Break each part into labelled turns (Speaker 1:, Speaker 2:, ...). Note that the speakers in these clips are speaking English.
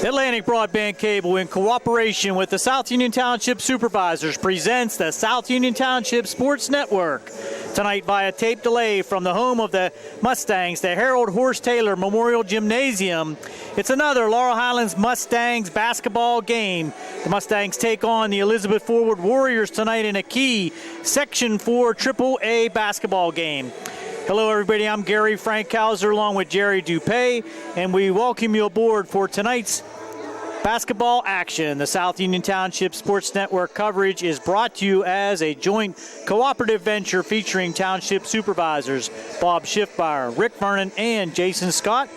Speaker 1: Atlantic Broadband Cable, in cooperation with the South Union Township Supervisors, presents the South Union Township Sports Network. Tonight via tape delay from the home of the Mustangs, the Harold Horse Taylor Memorial Gymnasium. It's another Laurel Highlands Mustangs basketball game. The Mustangs take on the Elizabeth Forward Warriors tonight in a key Section 4 AAA basketball game. Hello, everybody. I'm Gary Frankhauser along with Jerry Dupay, and we welcome you aboard for tonight's basketball action. The South Union Township Sports Network coverage is brought to you as a joint cooperative venture featuring Township Supervisors Bob Schiffmeyer, Rick Vernon, and Jason Scott,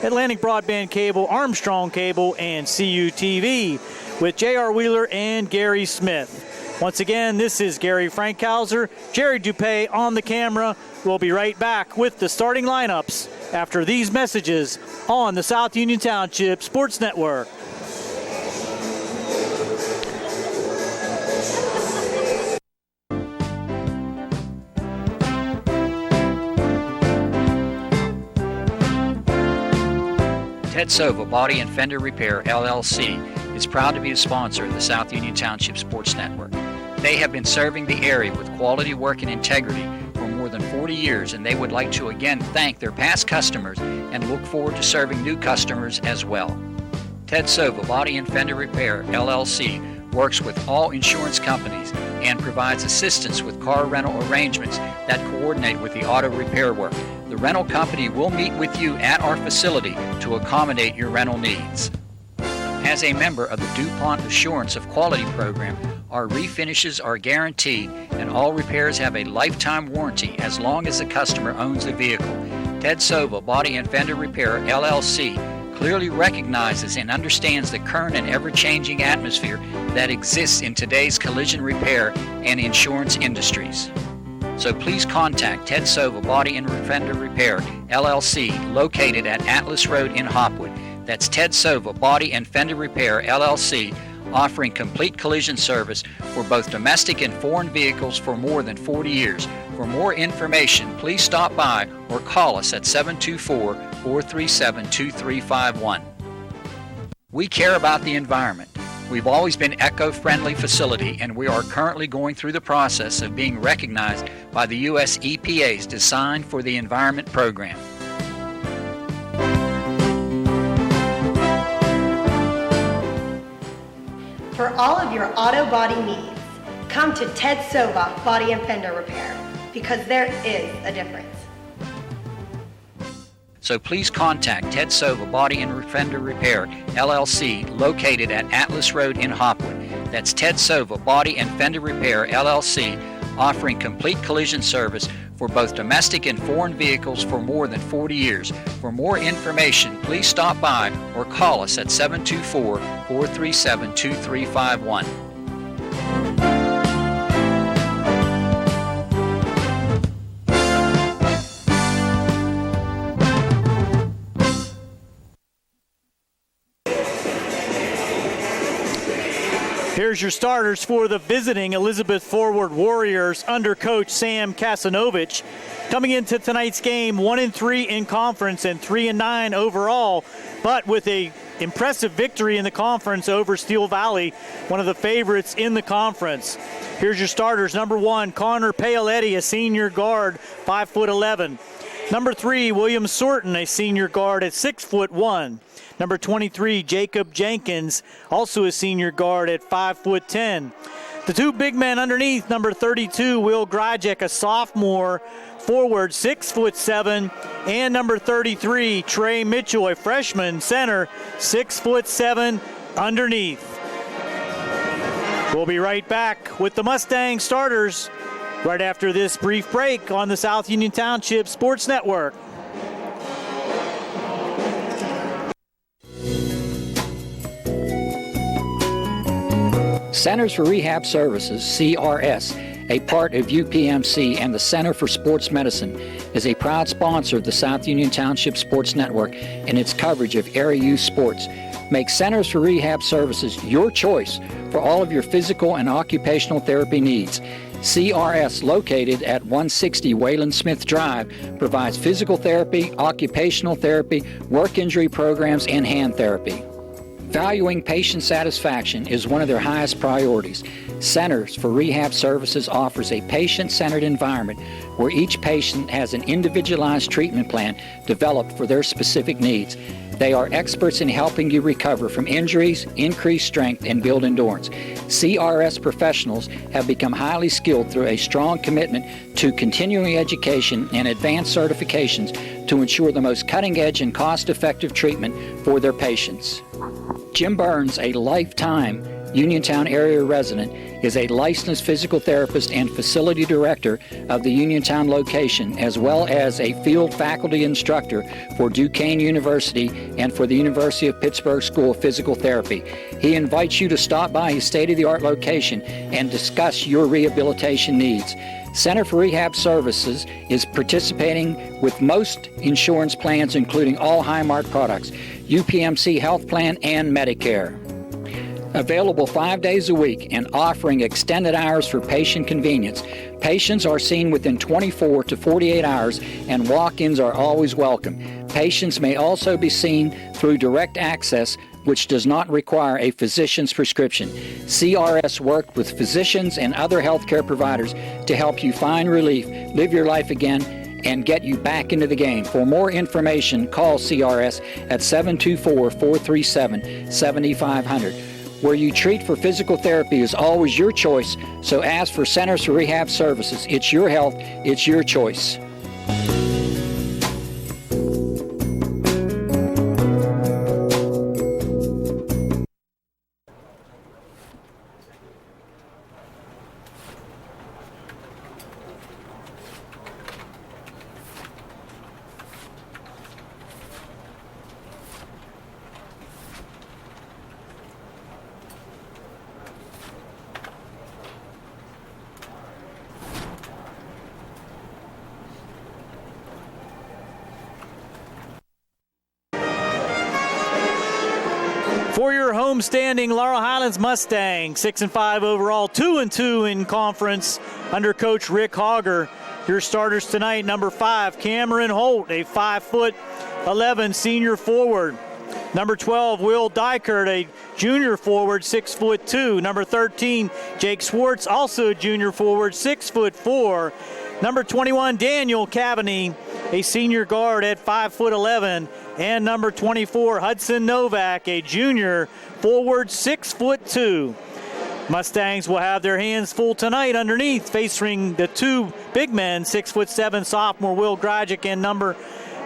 Speaker 1: Atlantic Broadband Cable, Armstrong Cable, and CUTV with J.R. Wheeler and Gary Smith. Once again, this is Gary Frankhauser, Jerry Dupay on the camera. We'll be right back with the starting lineups after these messages on the South Union Township Sports Network.
Speaker 2: Ted Sova Body and Fender Repair, LLC, is proud to be a sponsor of the South Union Township Sports Network. They have been serving the area with quality work and integrity for more than 40 years, and they would like to again thank their past customers and look forward to serving new customers as well. Ted Sova Body and Fender Repair, LLC, works with all insurance companies and provides assistance with car rental arrangements that coordinate with the auto repair work. The rental company will meet with you at our facility to accommodate your rental needs. As a member of the DuPont Assurance of Quality program, our refinishes are guaranteed and all repairs have a lifetime warranty as long as the customer owns the vehicle. Ted Sova Body and Fender Repair, LLC, clearly recognizes and understands the current and ever-changing atmosphere that exists in today's collision repair and insurance industries. So please contact Ted Sova Body and Fender Repair, LLC, located at Atlas Road in Hopwood. That's Ted Sova Body and Fender Repair, LLC, offering complete collision service for both domestic and foreign vehicles for more than 40 years. For more information, please stop by or call us at 724-437-2351. We care about the environment. We've always been an eco-friendly facility, and we are currently going through the process of being recognized by the U.S. EPA's Design for the Environment program.
Speaker 3: For all of your auto body needs, come to Ted Sova Body and Fender Repair, because there is a difference.
Speaker 2: So please contact Ted Sova Body and Fender Repair, LLC, located at Atlas Road in Hopwood. That's Ted Sova Body and Fender Repair, LLC, offering complete collision service for both domestic and foreign vehicles for more than 40 years. For more information, please stop by or call us at 724-437-2351.
Speaker 1: Here's your starters for the visiting Elizabeth Forward Warriors under coach Sam Kasanovich. Coming into tonight's game, 1-3 in conference and 3-9 overall, but with a impressive victory in the conference over Steel Valley, one of the favorites in the conference. Here's your starters. Number 1, Connor Paoletti, a senior guard, 5'11". Number 3, William Sorton, a senior guard at 6'1". Number 23, Jacob Jenkins, also a senior guard at 5'10". The two big men underneath, number 32, Will Grajek, a sophomore forward, 6'7", and number 33, Trey Mitchell, a freshman center, 6'7", underneath. We'll be right back with the Mustang starters right after this brief break on the South Union Township Sports Network.
Speaker 2: Centers for Rehab Services, CRS, a part of UPMC and the Center for Sports Medicine, is a proud sponsor of the South Union Township Sports Network and its coverage of area youth sports. Make Centers for Rehab Services your choice for all of your physical and occupational therapy needs. CRS, located at 160 Wayland Smith Drive, provides physical therapy, occupational therapy, work injury programs, and hand therapy. Valuing patient satisfaction is one of their highest priorities. Centers for Rehab Services offers a patient-centered environment where each patient has an individualized treatment plan developed for their specific needs. They are experts in helping you recover from injuries, increase strength, and build endurance. CRS professionals have become highly skilled through a strong commitment to continuing education and advanced certifications to ensure the most cutting-edge and cost-effective treatment for their patients. Jim Burns, a lifetime Uniontown area resident, is a licensed physical therapist and facility director of the Uniontown location, as well as a field faculty instructor for Duquesne University and for the University of Pittsburgh School of Physical Therapy. He invites you to stop by his state-of-the-art location and discuss your rehabilitation needs. Center for Rehab Services is participating with most insurance plans, including all Highmark products, UPMC Health Plan, and Medicare. Available 5 days a week and offering extended hours for patient convenience. Patients are seen within 24 to 48 hours and walk-ins are always welcome. Patients may also be seen through direct access, which does not require a physician's prescription. CRS worked with physicians and other healthcare providers to help you find relief, live your life again, and get you back into the game. For more information, call CRS at 724-437-7500. Where you treat for physical therapy is always your choice, so ask for Centers for Rehab Services. It's your health, it's your choice.
Speaker 1: For your homestanding Laurel Highlands Mustangs, 6-5 overall, 2-2 in conference under Coach Rick Hogger. Your starters tonight: number 5, Cameron Holt, a 5'11" senior forward. Number 12, Will Dykert, a junior forward, 6'2". Number 13, Jake Swartz, also a junior forward, 6'4". Number 21, Daniel Cavaney, a senior guard at 5'11". And number 24, Hudson Novak, a junior forward, 6'2". Mustangs will have their hands full tonight underneath, facing the two big men, 6'7" sophomore Will Grajic and number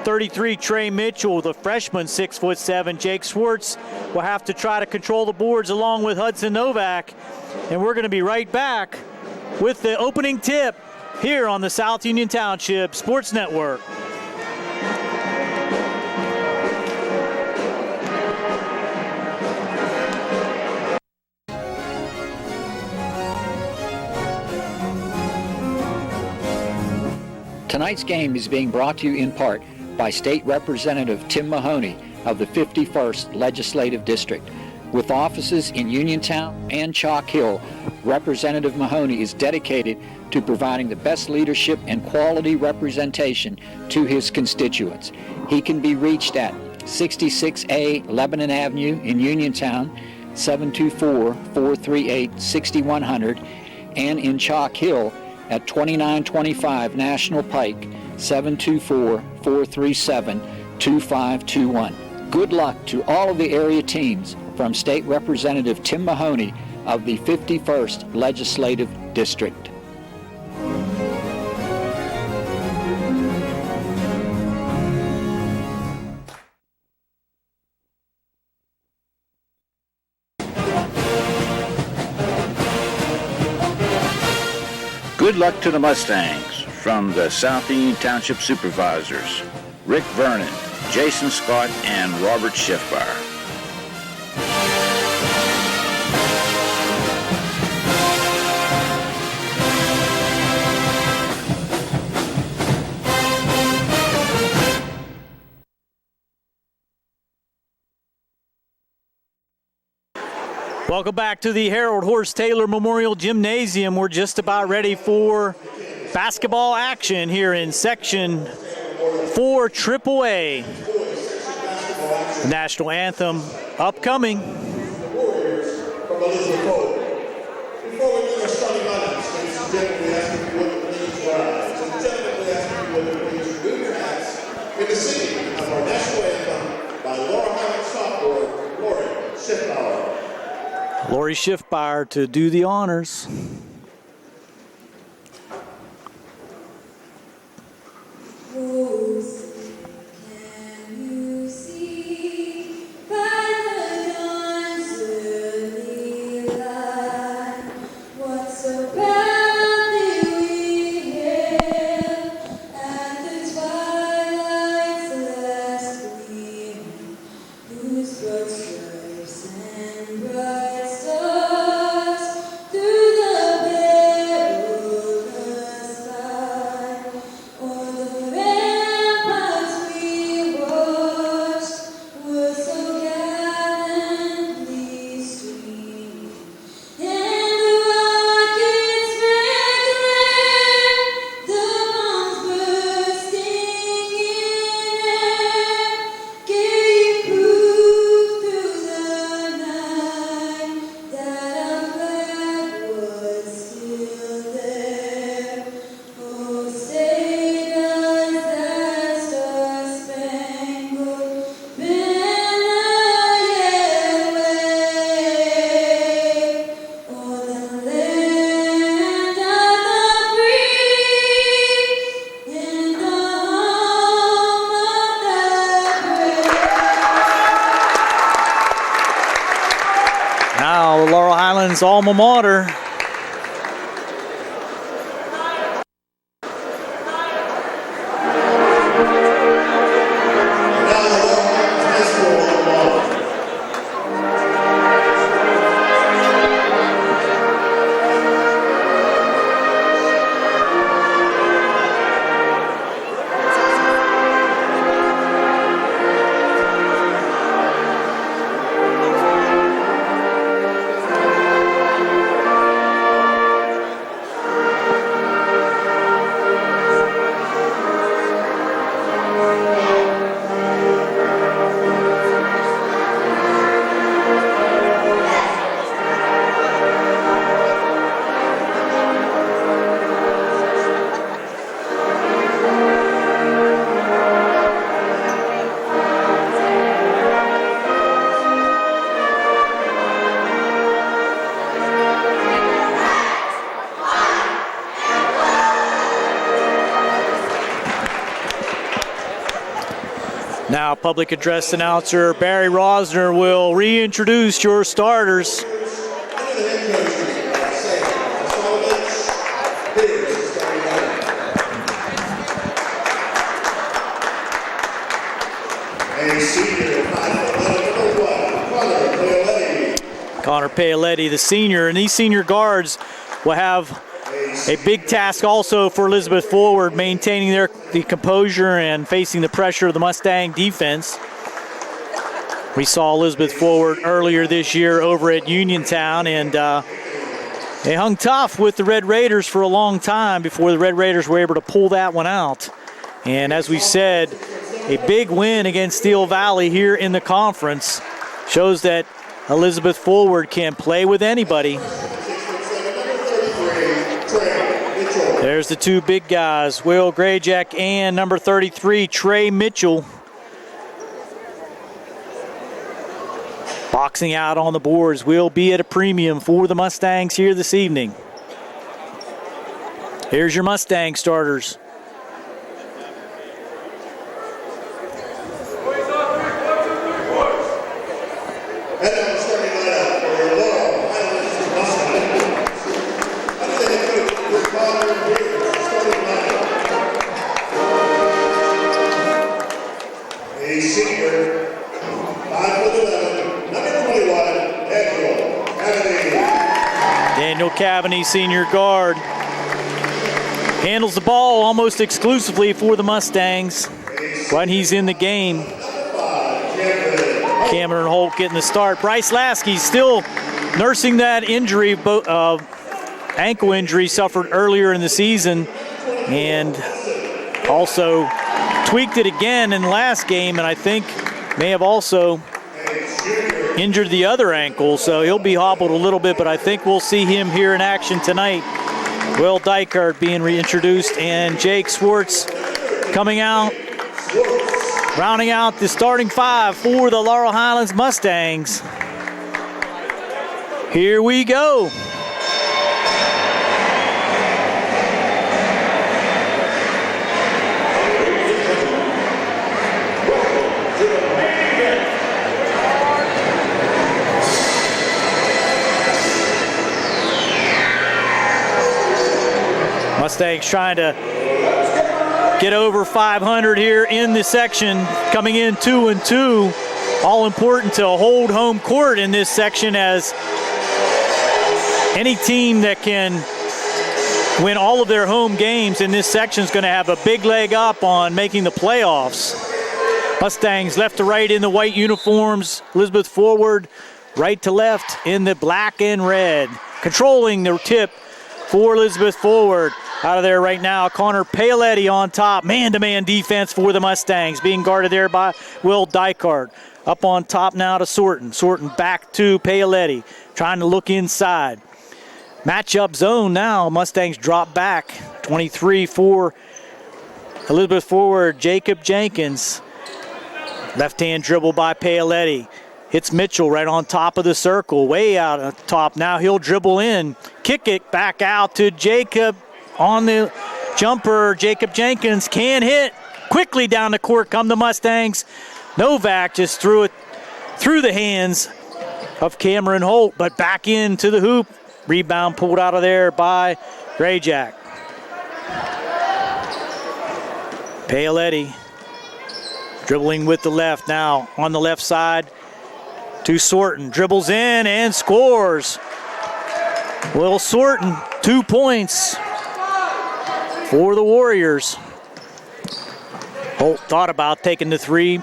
Speaker 1: 33, Trey Mitchell, the freshman, 6'7". Jake Swartz will have to try to control the boards along with Hudson Novak. And we're going to be right back with the opening tip here on the South Union Township Sports Network.
Speaker 2: Tonight's game is being brought to you in part by State Representative Tim Mahoney of the 51st Legislative District. With offices in Uniontown and Chalk Hill, Representative Mahoney is dedicated to providing the best leadership and quality representation to his constituents. He can be reached at 66A Lebanon Avenue in Uniontown, 724-438-6100, and in Chalk Hill at 2925 National Pike, 724-437-2521. Good luck to all of the area teams from State Representative Tim Mahoney of the 51st Legislative District.
Speaker 4: Good luck to the Mustangs from the South Union Township Supervisors, Rick Vernon, Jason Scott, and Robert Schiffbar.
Speaker 1: Welcome back to the Harold Horse Taylor Memorial Gymnasium. We're just about ready for basketball action here in Section 4 AAA. The national anthem upcoming.
Speaker 5: Warriors from Elizabeth Forward. Before we do our starting lineups, ladies and gentlemen, we ask you to please rise. And gentlemen, we ask you to please remove your hats in the singing of our national anthem by Laurel Highlands sophomore Lori Schiffbauer.
Speaker 1: Lori Schiffbauer to do the honors. Now, Laurel Highlands alma mater. Now, public address announcer Barry Rosner will reintroduce your starters. Connor Paoletti, the senior, and these senior guards will have a big task also for Elizabeth Forward, maintaining the composure and facing the pressure of the Mustang defense. We saw Elizabeth Forward earlier this year over at Uniontown, and they hung tough with the Red Raiders for a long time before the Red Raiders were able to pull that one out. And as we said, a big win against Steel Valley here in the conference shows that Elizabeth Forward can play with anybody. There's the two big guys, Will Grayjack and number 33, Trey Mitchell. Boxing out on the boards will be at a premium for the Mustangs here this evening. Here's your Mustang starters. Cavaney, senior guard, handles the ball almost exclusively for the Mustangs when he's in the game. Cameron Holt getting the start. Bryce Lasky still nursing that injury, ankle injury suffered earlier in the season, and also tweaked it again in the last game, and I think may have also injured the other ankle, so he'll be hobbled a little bit, but I think we'll see him here in action tonight. Will Dykert being reintroduced, and Jake Swartz coming out, rounding out the starting five for the Laurel Highlands Mustangs. Here we go. Mustangs trying to get over 500 here in the section, coming in 2-2. All important to hold home court in this section, as any team that can win all of their home games in this section is going to have a big leg up on making the playoffs. Mustangs left to right in the white uniforms, Elizabeth forward, right to left in the black and red. Controlling the tip for Elizabeth forward. Out of there right now, Connor Paoletti on top. Man-to-man defense for the Mustangs, being guarded there by Will Dykert. Up on top now to Sorton. Sorton back to Paoletti, trying to look inside. Matchup zone now. Mustangs drop back. 23 for Elizabeth forward, Jacob Jenkins. Left-hand dribble by Paoletti. Hits Mitchell right on top of the circle, way out on top. Now he'll dribble in, kick it back out to Jacob. On the jumper, Jacob Jenkins can hit. Quickly down the court come the Mustangs. Novak just threw it through the hands of Cameron Holt, but back into the hoop. Rebound pulled out of there by Grayjack. Paoletti dribbling with the left now on the left side to Sorton. Dribbles in and scores. Will Sorton, 2 points for the Warriors. Holt thought about taking the three,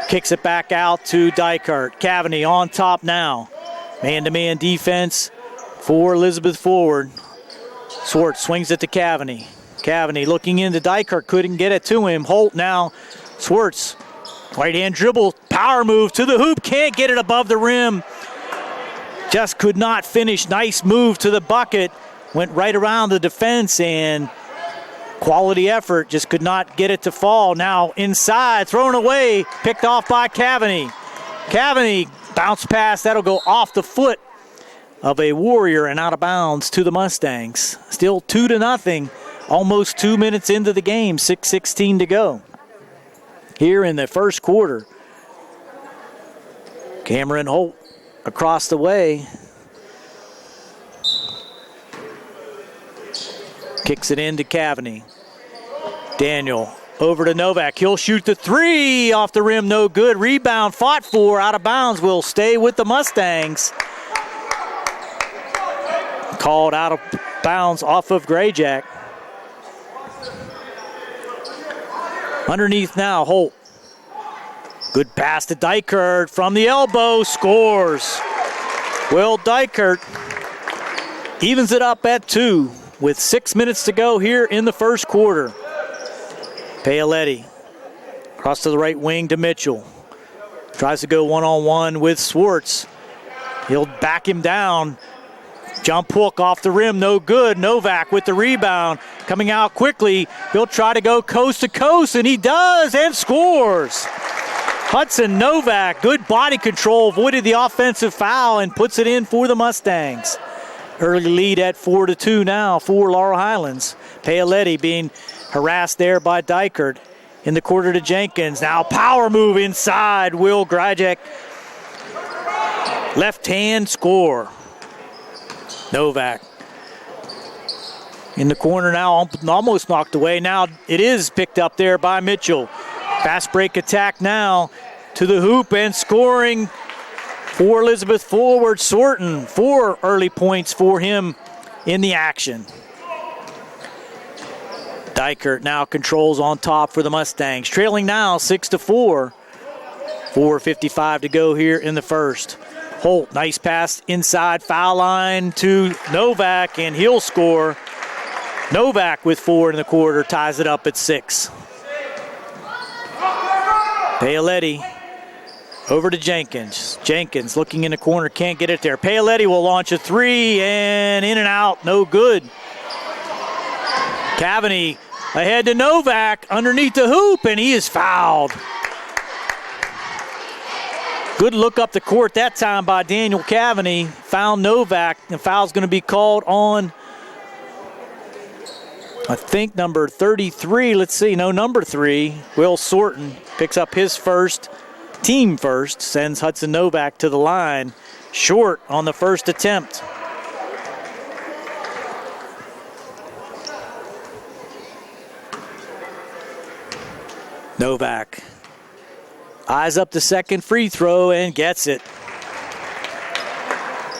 Speaker 1: kicks it back out to Dykert. Cavaney on top now. Man-to-man defense for Elizabeth forward. Swartz swings it to Cavaney. Cavaney looking into Dykert, couldn't get it to him. Holt now. Swartz, right-hand dribble, power move to the hoop, can't get it above the rim. Just could not finish. Nice move to the bucket. Went right around the defense and quality effort, just could not get it to fall. Now inside, thrown away, picked off by Cavaney. Cavaney bounce pass, that'll go off the foot of a Warrior and out of bounds to the Mustangs. Still 2-0, almost 2 minutes into the game, 6:16 to go. Here in the first quarter. Cameron Holt across the way. Kicks it into Cavaney. Daniel over to Novak. He'll shoot the three off the rim, no good. Rebound fought for, out of bounds, will stay with the Mustangs. Called out of bounds off of Grayjack. Underneath now, Holt. Good pass to Dykert from the elbow, scores. Will Dykert evens it up at 2. With 6 minutes to go here in the first quarter. Paoletti across to the right wing to Mitchell. Tries to go one-on-one with Swartz. He'll back him down. Jump hook off the rim, no good. Novak with the rebound. Coming out quickly. He'll try to go coast to coast, and he does, and scores. Hudson Novak, good body control, avoided the offensive foul, and puts it in for the Mustangs. Early lead at 4-2 now for Laurel Highlands. Paoletti being harassed there by Dykert. In the quarter to Jenkins. Now power move inside. Will Grajek. Left hand score. Novak. In the corner now, almost knocked away. Now it is picked up there by Mitchell. Fast break attack now to the hoop and scoring for Elizabeth forward, Sorton. 4 early points for him in the action. Dykert now controls on top for the Mustangs. Trailing now 6-4. 4:55 to go here in the first. Holt, nice pass inside foul line to Novak, and he'll score. Novak with 4 in the quarter ties it up at 6. Paoletti over to Jenkins. Jenkins looking in the corner, can't get it there. Paoletti will launch a three, and in and out, no good. Cavaney ahead to Novak underneath the hoop, and he is fouled. Good look up the court that time by Daniel Cavaney. Found Novak. The foul's going to be called on, I think, number 33. Let's see. No, number 3. Will Sorton picks up his first, team first, sends Hudson Novak to the line. Short on the first attempt. Novak eyes up the second free throw and gets it.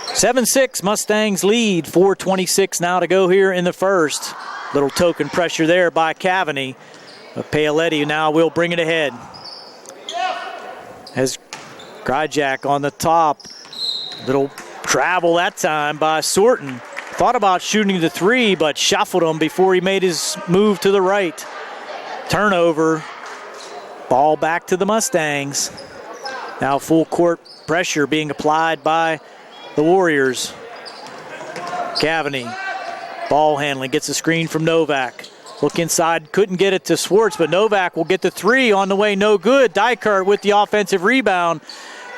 Speaker 1: 7-6, Mustangs lead. 4:26 now to go here in the first. Little token pressure there by Cavaney. But Paoletti now will bring it ahead. As Gryjak on the top. Little travel that time by Sorton. Thought about shooting the three, but shuffled him before he made his move to the right. Turnover. Ball back to the Mustangs. Now full court pressure being applied by the Warriors. Cavaney, ball handling, gets a screen from Novak. Look inside, couldn't get it to Swartz, but Novak will get the three on the way, no good. Dykert with the offensive rebound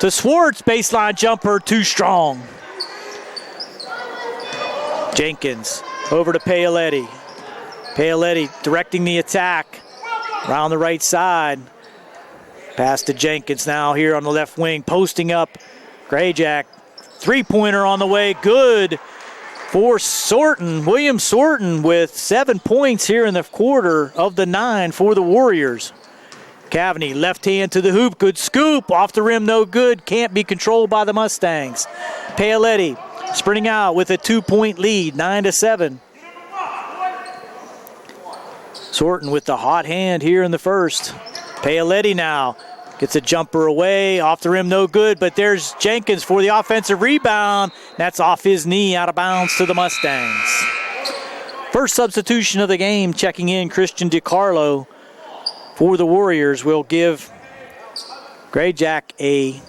Speaker 1: to Swartz. Baseline jumper, too strong. Jenkins over to Paoletti. Paoletti directing the attack around the right side. Pass to Jenkins now here on the left wing, posting up. Gryjak, three-pointer on the way, good for Sorton. William Sorton with 7 points here in the quarter of the 9 for the Warriors. Cavaney, left hand to the hoop, good scoop, off the rim, no good, can't be controlled by the Mustangs. Paoletti sprinting out with a 2-point lead, 9-7. Sorton with the hot hand here in the first. Paoletti now gets a jumper away, off the rim, no good, but there's Jenkins for the offensive rebound. That's off his knee, out of bounds to the Mustangs. First substitution of the game, checking in Christian DiCarlo for the Warriors, will give Gryjak a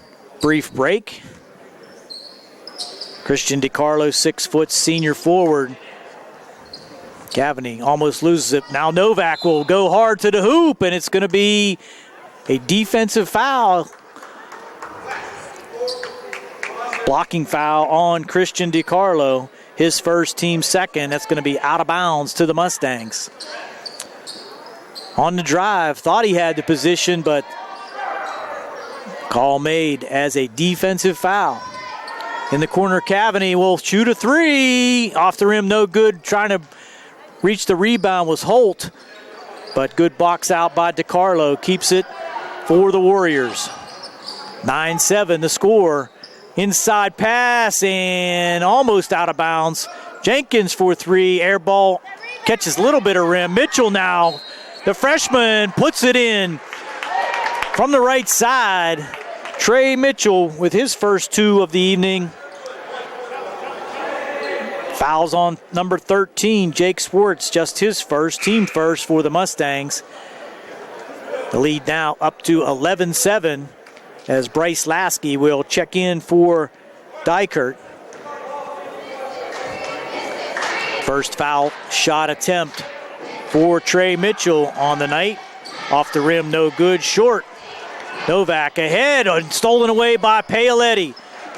Speaker 1: brief break. Christian DiCarlo, 6-foot senior forward. Cavaney almost loses it. Now Novak will go hard to the hoop, and it's going to be a defensive foul. Blocking foul on Christian DiCarlo. His first, team second. That's going to be out of bounds to the Mustangs. On the drive, thought he had the position, but call made as a defensive foul. In the corner, Cavaney will shoot a three. Off the rim, no good. Trying to reach the rebound was Holt, but good box out by DiCarlo. Keeps it for the Warriors. 9-7 the score. Inside pass and almost out of bounds. Jenkins for three. Air ball catches a little bit of rim. Mitchell now, the freshman, puts it in from the right side. Trey Mitchell with his first two of the evening. Fouls on number 13, Jake Swartz, just his first, team first for the Mustangs. The lead now up to 11-7 as Bryce Lasky will check in for Dykert. First foul shot attempt for Trey Mitchell on the night. Off the rim, no good, short. Novak ahead and stolen away by Paoletti.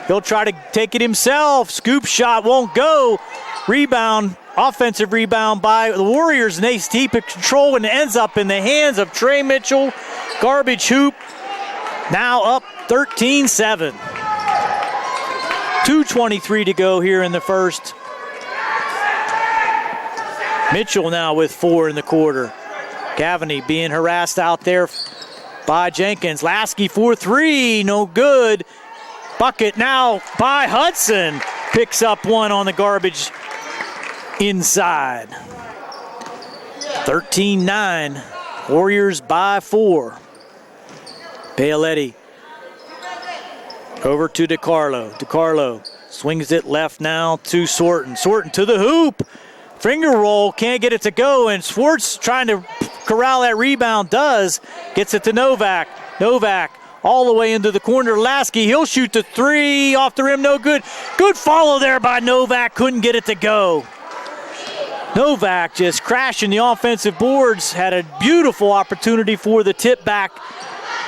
Speaker 1: He'll try to take it himself. Scoop shot won't go. Rebound, offensive rebound by the Warriors, and they keep it control and it ends up in the hands of Trey Mitchell. Garbage hoop. Now up 13-7. 2:23 to go here in the first. Mitchell now with 4 in the quarter. Cavaney being harassed out there by Jenkins. Lasky for three, no good. Bucket now by Hudson. Picks up one on the garbage inside. 13-9. Warriors by 4. Paoletti over to DiCarlo. DiCarlo swings it left now to Sorton. Sorton to the hoop. Finger roll, can't get it to go, and Swartz trying to corral that rebound, does. Gets it to Novak. Novak all the way into the corner. Lasky, he'll shoot the three off the rim, no good. Good follow there by Novak, couldn't get it to go. Novak just crashing the offensive boards, had a beautiful opportunity for the tip back,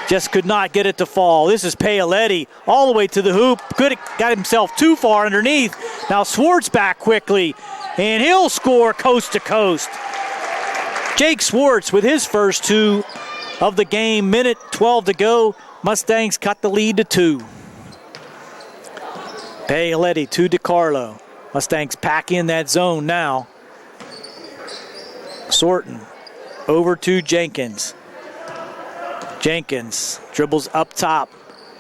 Speaker 1: just could not get it to fall. This is Paoletti all the way to the hoop. Could have got himself too far underneath. Now Swartz back quickly, and he'll score coast to coast. Jake Swartz with his first two of the game, minute 12 to go. Mustangs cut the lead to 2. Paoletti to DiCarlo. Mustangs pack in that zone now. Sorton over to Jenkins. Jenkins dribbles up top.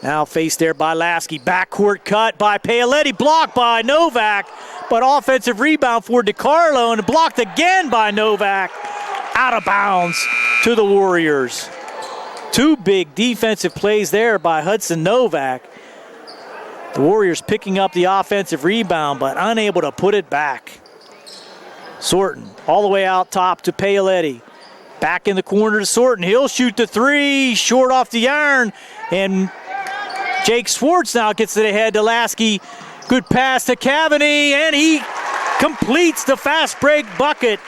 Speaker 1: Now faced there by Lasky. Backcourt cut by Paoletti. Blocked by Novak. But offensive rebound for DiCarlo and blocked again by Novak. Out of bounds to the Warriors. 2 big defensive plays there by Hudson Novak. The Warriors picking up the offensive rebound but unable to put it back. Sorton all the way out top to Paoletti. Back in the corner to Sorton. He'll shoot the three, short off the iron. And Jake Swartz now gets it ahead to Lasky. Good pass to Cavany, and he completes the fast break bucket.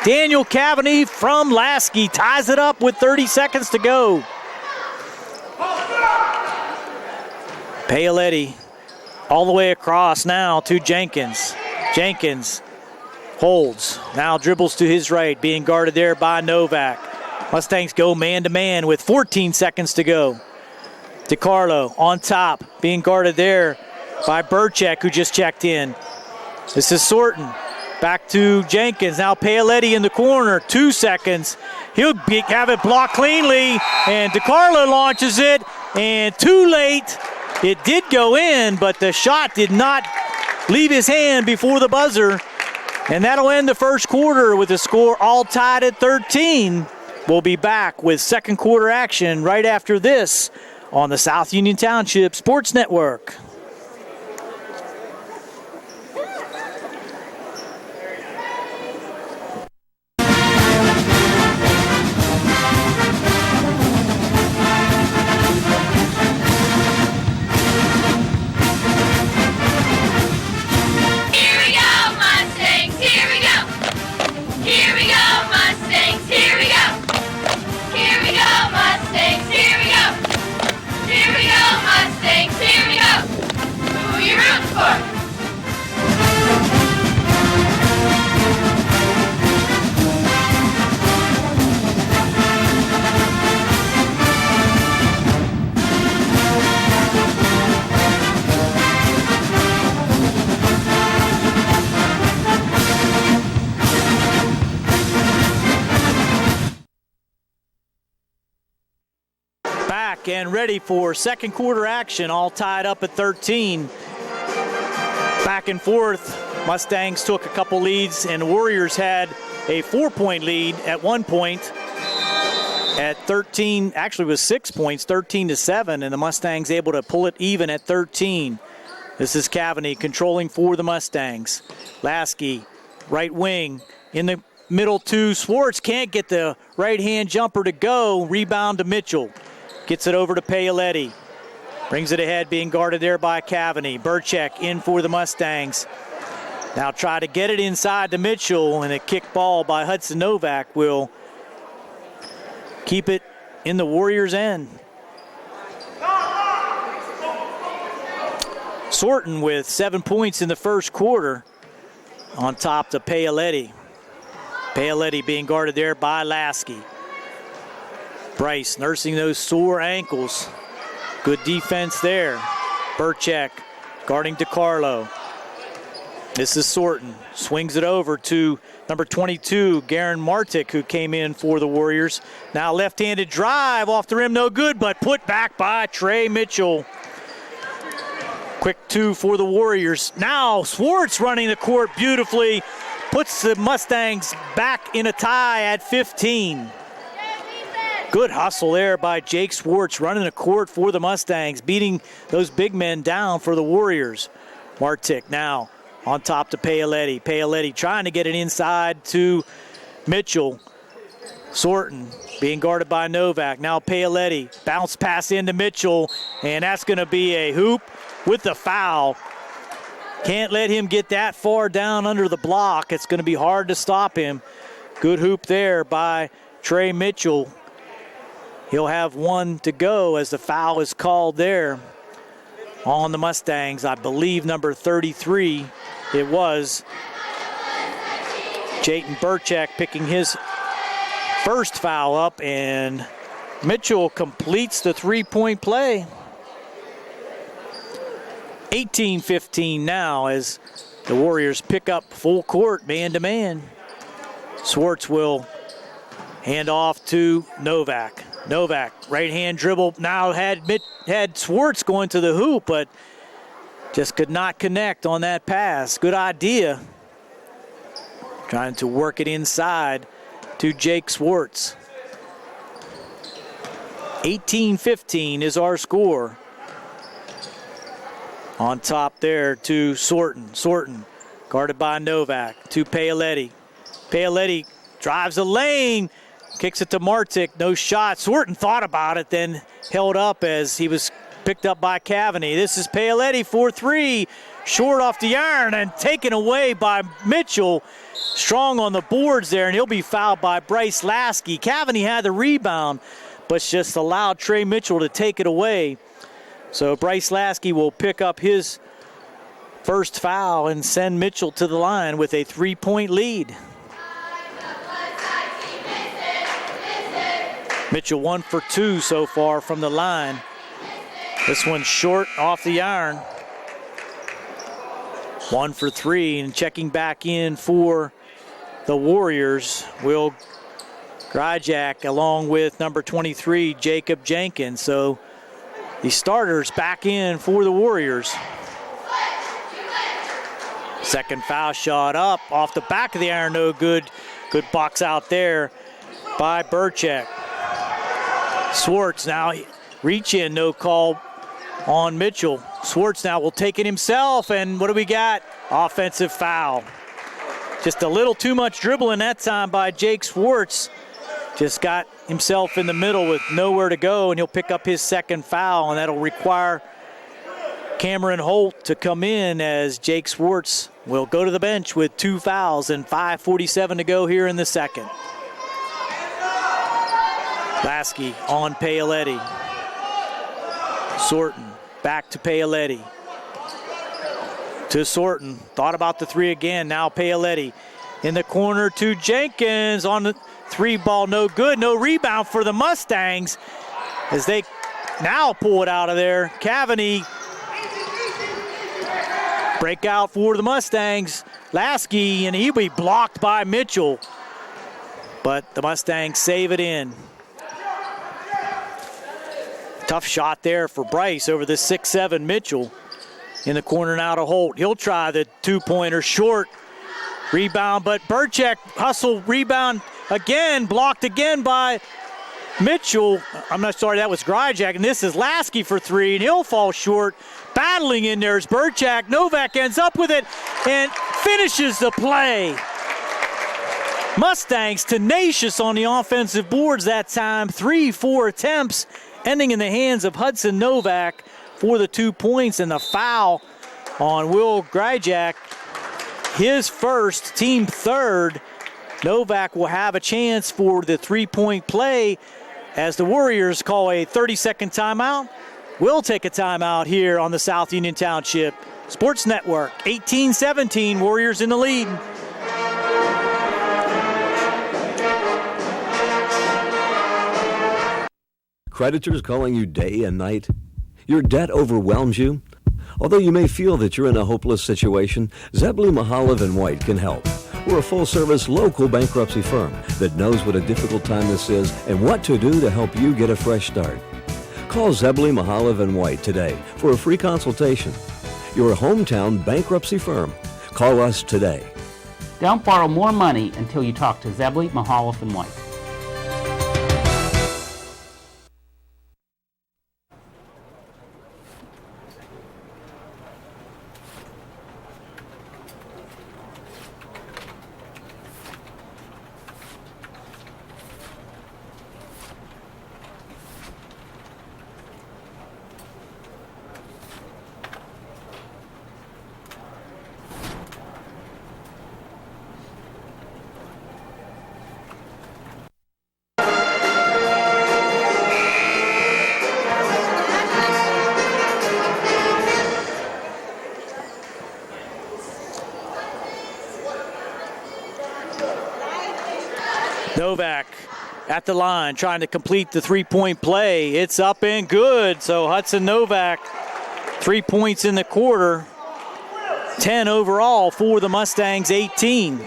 Speaker 1: Daniel Cavany from Lasky ties it up with 30 seconds to go. Paoletti all the way across now to Jenkins. Jenkins holds, now dribbles to his right, being guarded there by Novak. Mustangs go man-to-man with 14 seconds to go. DiCarlo on top, being guarded there by Burchek, who just checked in. This is Sorton. Back to Jenkins. Now Paoletti in the corner. 2 seconds. He'll have it blocked cleanly, and DiCarlo launches it, and too late. It did go in, but the shot did not leave his hand before the buzzer. And that'll end the first quarter with the score all tied at 13. We'll be back with second quarter action right after this on the South Union Township Sports Network. And ready for second quarter action, all tied up at 13. Back and forth, Mustangs took a couple leads, and the Warriors had a 4-point lead at one point at 13. Actually, it was 6 points, 13-7, and the Mustangs able to pull it even at 13. This is Cavany controlling for the Mustangs. Lasky, right wing, in the middle to Swartz. Can't get the right-hand jumper to go. Rebound to Mitchell. Gets it over to Paoletti. Brings it ahead, being guarded there by Cavany. Burchek in for the Mustangs. Now try to get it inside to Mitchell, and a kick ball by Hudson Novak will keep it in the Warriors' end. Sorton with 7 points in the first quarter on top to Paoletti. Paoletti being guarded there by Lasky. Bryce nursing those sore ankles. Good defense there. Burchek guarding DiCarlo. This is Sorton. Swings it over to number 22, Garen Martik, who came in for the Warriors. Now left-handed drive off the rim, no good, but put back by Trey Mitchell. Quick 2 for the Warriors. Now Swartz running the court beautifully. Puts the Mustangs back in a tie at 15. Good hustle there by Jake Swartz, running the court for the Mustangs, beating those big men down for the Warriors. Martik now on top to Paoletti. Paoletti trying to get it inside to Mitchell. Sorton being guarded by Novak. Now Paoletti. Bounce pass into Mitchell, and that's going to be a hoop with the foul. Can't let him get that far down under the block. It's going to be hard to stop him. Good hoop there by Trey Mitchell. He'll have one to go as the foul is called there on the Mustangs. I believe number 33 it was. Jayton Burchak picking his first foul up, and Mitchell completes the three-point play. 18-15 now as the Warriors pick up full court, man-to-man. Swartz will hand off to Novak. Novak, right-hand dribble, now had Swartz going to the hoop, but just could not connect on that pass. Good idea. Trying to work it inside to Jake Swartz. 18-15 is our score. On top there to Sorton. Sorton guarded by Novak to Paoletti. Paoletti drives the lane, kicks it to Martic, no shot. Sorton thought about it, then held up as he was picked up by Cavani. This is Paoletti, 4-3, short off the iron and taken away by Mitchell. Strong on the boards there, and he'll be fouled by Bryce Lasky. Cavani had the rebound, but just allowed Trey Mitchell to take it away. So Bryce Lasky will pick up his first foul and send Mitchell to the line with a three-point lead. Mitchell 1 for 2 so far from the line. This one short off the iron. 1 for 3, and checking back in for the Warriors, Will Gryjak along with number 23, Jacob Jenkins. So the starters back in for the Warriors. Second foul shot up off the back of the iron, no good. Good box out there by Burchak. Swartz now reach in, no call on Mitchell. Swartz now will take it himself, and what do we got? Offensive foul. Just a little too much dribbling that time by Jake Swartz. Just got himself in the middle with nowhere to go, and he'll pick up his second foul, and that'll require Cameron Holt to come in as Jake Swartz will go to the bench with 2 fouls and 5:47 to go here in the second. Lasky on Paoletti. Sorton back to Paoletti. To Sorton, thought about the three again, now Paoletti. In the corner to Jenkins on the 3 ball, no good, no rebound for the Mustangs as they now pull it out of there. Cavani, breakout for the Mustangs. Lasky, and he'll be blocked by Mitchell, but the Mustangs save it in. Tough shot there for Bryce over the 6'7" Mitchell. In the corner now to Holt. He'll try the 2-pointer short. Rebound, but Burchak hustle rebound again, blocked again by Mitchell. I'm not sorry, that was Gryjak, and this is Lasky for 3, and he'll fall short. Battling in there is Burchak. Novak ends up with it and finishes the play. Mustangs tenacious on the offensive boards that time. 3-4 attempts, ending in the hands of Hudson Novak for the 2 points, and the foul on Will Gryjak. His first, team third. Novak will have a chance for the 3-point play as the Warriors call a 30-second timeout. We'll take a timeout here on the South Union Township Sports Network. 18-17, Warriors in the lead.
Speaker 6: Creditors calling you day and night? Your debt overwhelms you? Although you may feel that you're in a hopeless situation, Zebley, Mahalev & White can help. We're a full-service local bankruptcy firm that knows what a difficult time this is and what to do to help you get a fresh start. Call Zebley, Mahalev & White today for a free consultation. Your hometown bankruptcy firm. Call us today.
Speaker 7: Don't borrow more money until you talk to Zebley, Mahalev & White.
Speaker 1: Novak at the line trying to complete the three-point play. It's up and good. So Hudson Novak, 3 points in the quarter. 10 overall for the Mustangs, 18.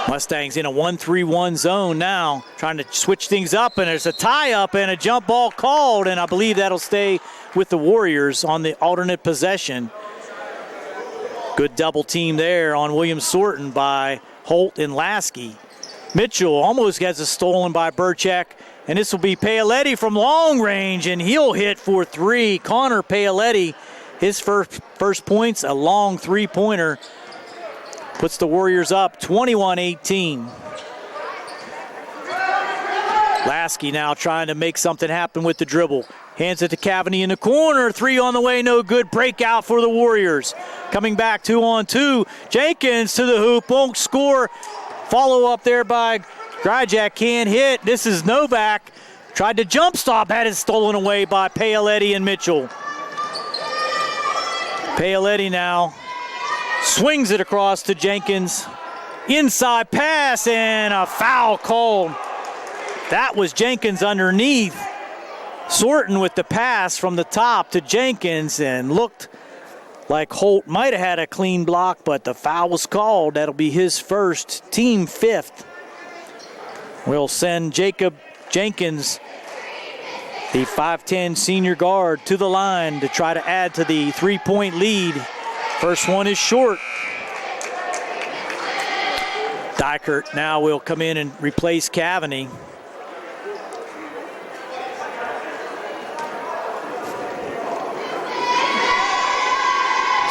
Speaker 1: Mustangs in a 1-3-1 zone now, trying to switch things up, and there's a tie-up and a jump ball called, and I believe that'll stay with the Warriors on the alternate possession. Good double team there on William Sorton by Holt and Lasky. Mitchell almost gets a stolen by Burchek, and this will be Paoletti from long range, and he'll hit for three. Connor Paoletti, his first points, a long three-pointer, puts the Warriors up 21-18. Lasky now trying to make something happen with the dribble. Hands it to Cavany in the corner. Three on the way, no good. Breakout for the Warriors. Coming back 2-on-2. Jenkins to the hoop, won't score. Follow up there by Gryjak, can't hit. This is Novak. Tried to jump stop, had it stolen away by Paoletti and Mitchell. Paoletti now swings it across to Jenkins. Inside pass and a foul called. That was Jenkins underneath. Sorton with the pass from the top to Jenkins, and looked like Holt might have had a clean block, but the foul was called. That'll be his first, team fifth. We'll send Jacob Jenkins, the 5'10 senior guard, to the line to try to add to the three-point lead. First one is short. Dykert now will come in and replace Cavany.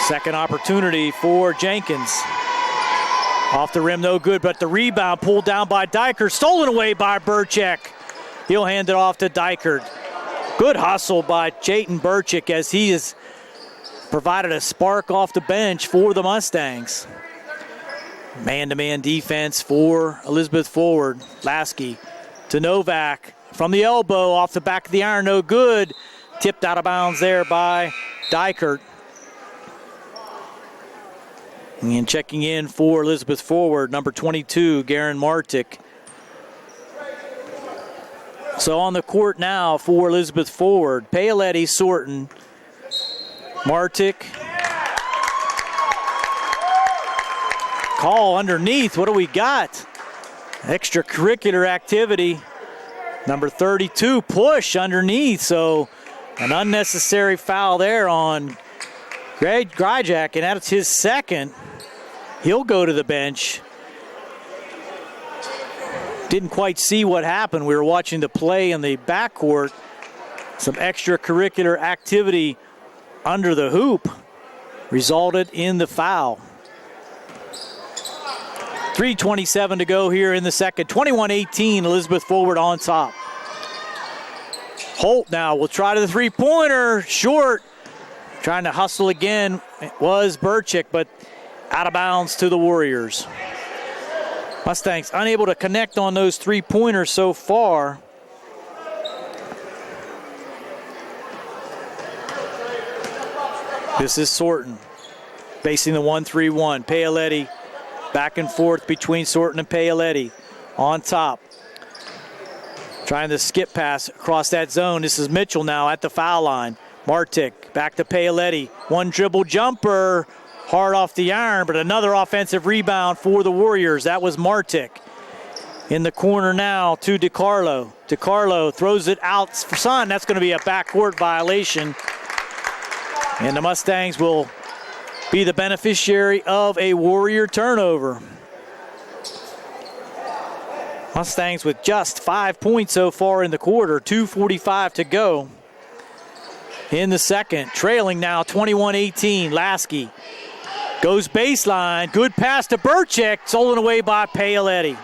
Speaker 1: Second opportunity for Jenkins. Off the rim, no good, but the rebound pulled down by Dykert, stolen away by Burchek. He'll hand it off to Dykert. Good hustle by Jayton Burchek as he has provided a spark off the bench for the Mustangs. Man-to-man defense for Elizabeth Forward. Lasky to Novak from the elbow, off the back of the iron, no good. Tipped out of bounds there by Dykert. And checking in for Elizabeth Forward, number 22, Garen Martik. So on the court now for Elizabeth Forward, Paoletti, Sorton, Martik. Call underneath. What do we got? Extracurricular activity. Number 32, push underneath. So an unnecessary foul there on Gryjak, and that's his second. He'll go to the bench. Didn't quite see what happened. We were watching the play in the backcourt. Some extracurricular activity under the hoop resulted in the foul. 3:27 to go here in the second. 21-18, Elizabeth Forward on top. Holt now will try to the three-pointer. Short. Trying to hustle again was Burchek, but out of bounds to the Warriors. Mustangs unable to connect on those three-pointers so far. This is Sorton facing the 1-3-1. Paoletti back and forth between Sorton and Paoletti. On top. Trying to skip pass across that zone. This is Mitchell now at the foul line. Martik back to Paoletti. One dribble jumper. Hard off the iron, but another offensive rebound for the Warriors. That was Martik. In the corner now to DiCarlo. DiCarlo throws it out for Son. That's going to be a backcourt violation. And the Mustangs will be the beneficiary of a Warrior turnover. Mustangs with just 5 points so far in the quarter. 2:45 to go in the second. Trailing now 21-18. Lasky goes baseline. Good pass to Burchek. Stolen away by Paoletti.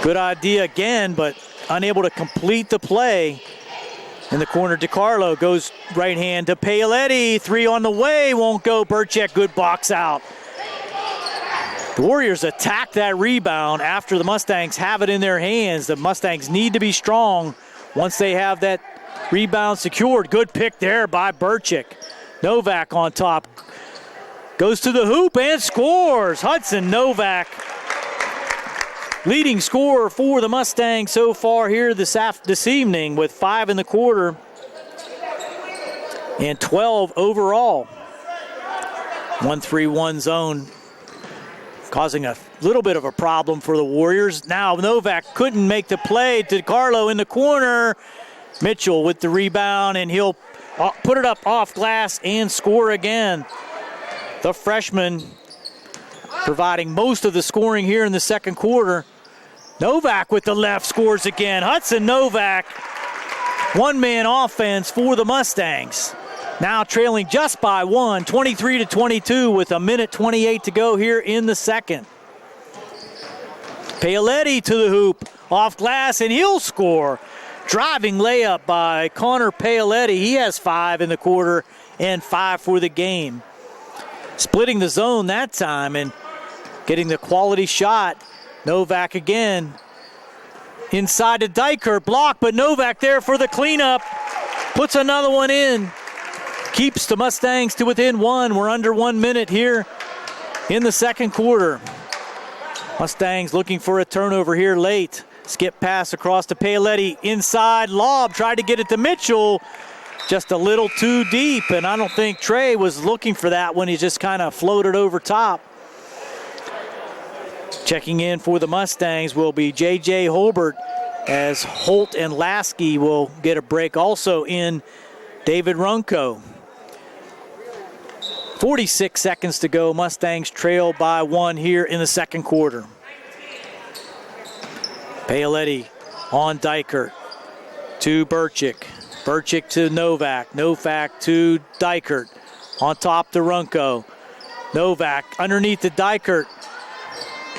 Speaker 1: Good idea again, but unable to complete the play. In the corner, DiCarlo goes right hand to Paoletti. Three on the way. Won't go. Burchek, good box out. The Warriors attack that rebound after the Mustangs have it in their hands. The Mustangs need to be strong once they have that rebound secured. Good pick there by Burchek. Novak on top. Goes to the hoop and scores. Hudson Novak, leading scorer for the Mustangs so far here this evening with 5 in the quarter and 12 overall. 1-3-1 zone causing a little bit of a problem for the Warriors. Now Novak couldn't make the play to Carlo in the corner. Mitchell with the rebound, and he'll put it up off glass and score again. The freshman providing most of the scoring here in the second quarter. Novak with the left scores again. Hudson Novak, one-man offense for the Mustangs. Now trailing just by 1, 23-22 with 1:28 to go here in the second. Paoletti to the hoop, off glass, and he'll score. Driving layup by Connor Paoletti. He has 5 in the quarter and 5 for the game. Splitting the zone that time and getting the quality shot. Novak again. Inside to Dykert, block, but Novak there for the cleanup. Puts another one in. Keeps the Mustangs to within 1. We're under 1 minute here in the second quarter. Mustangs looking for a turnover here late. Skip pass across to Paoletti. Inside lob, tried to get it to Mitchell. Just a little too deep, and I don't think Trey was looking for that when he just kind of floated over top. Checking in for the Mustangs will be J.J. Holbert, as Holt and Lasky will get a break. Also in David Runco. 46 seconds to go. Mustangs trail by 1 here in the second quarter. Paoletti on Dykert to Burchick. Burchick to Novak. Novak to Dykert. On top to Runco. Novak underneath to Dykert.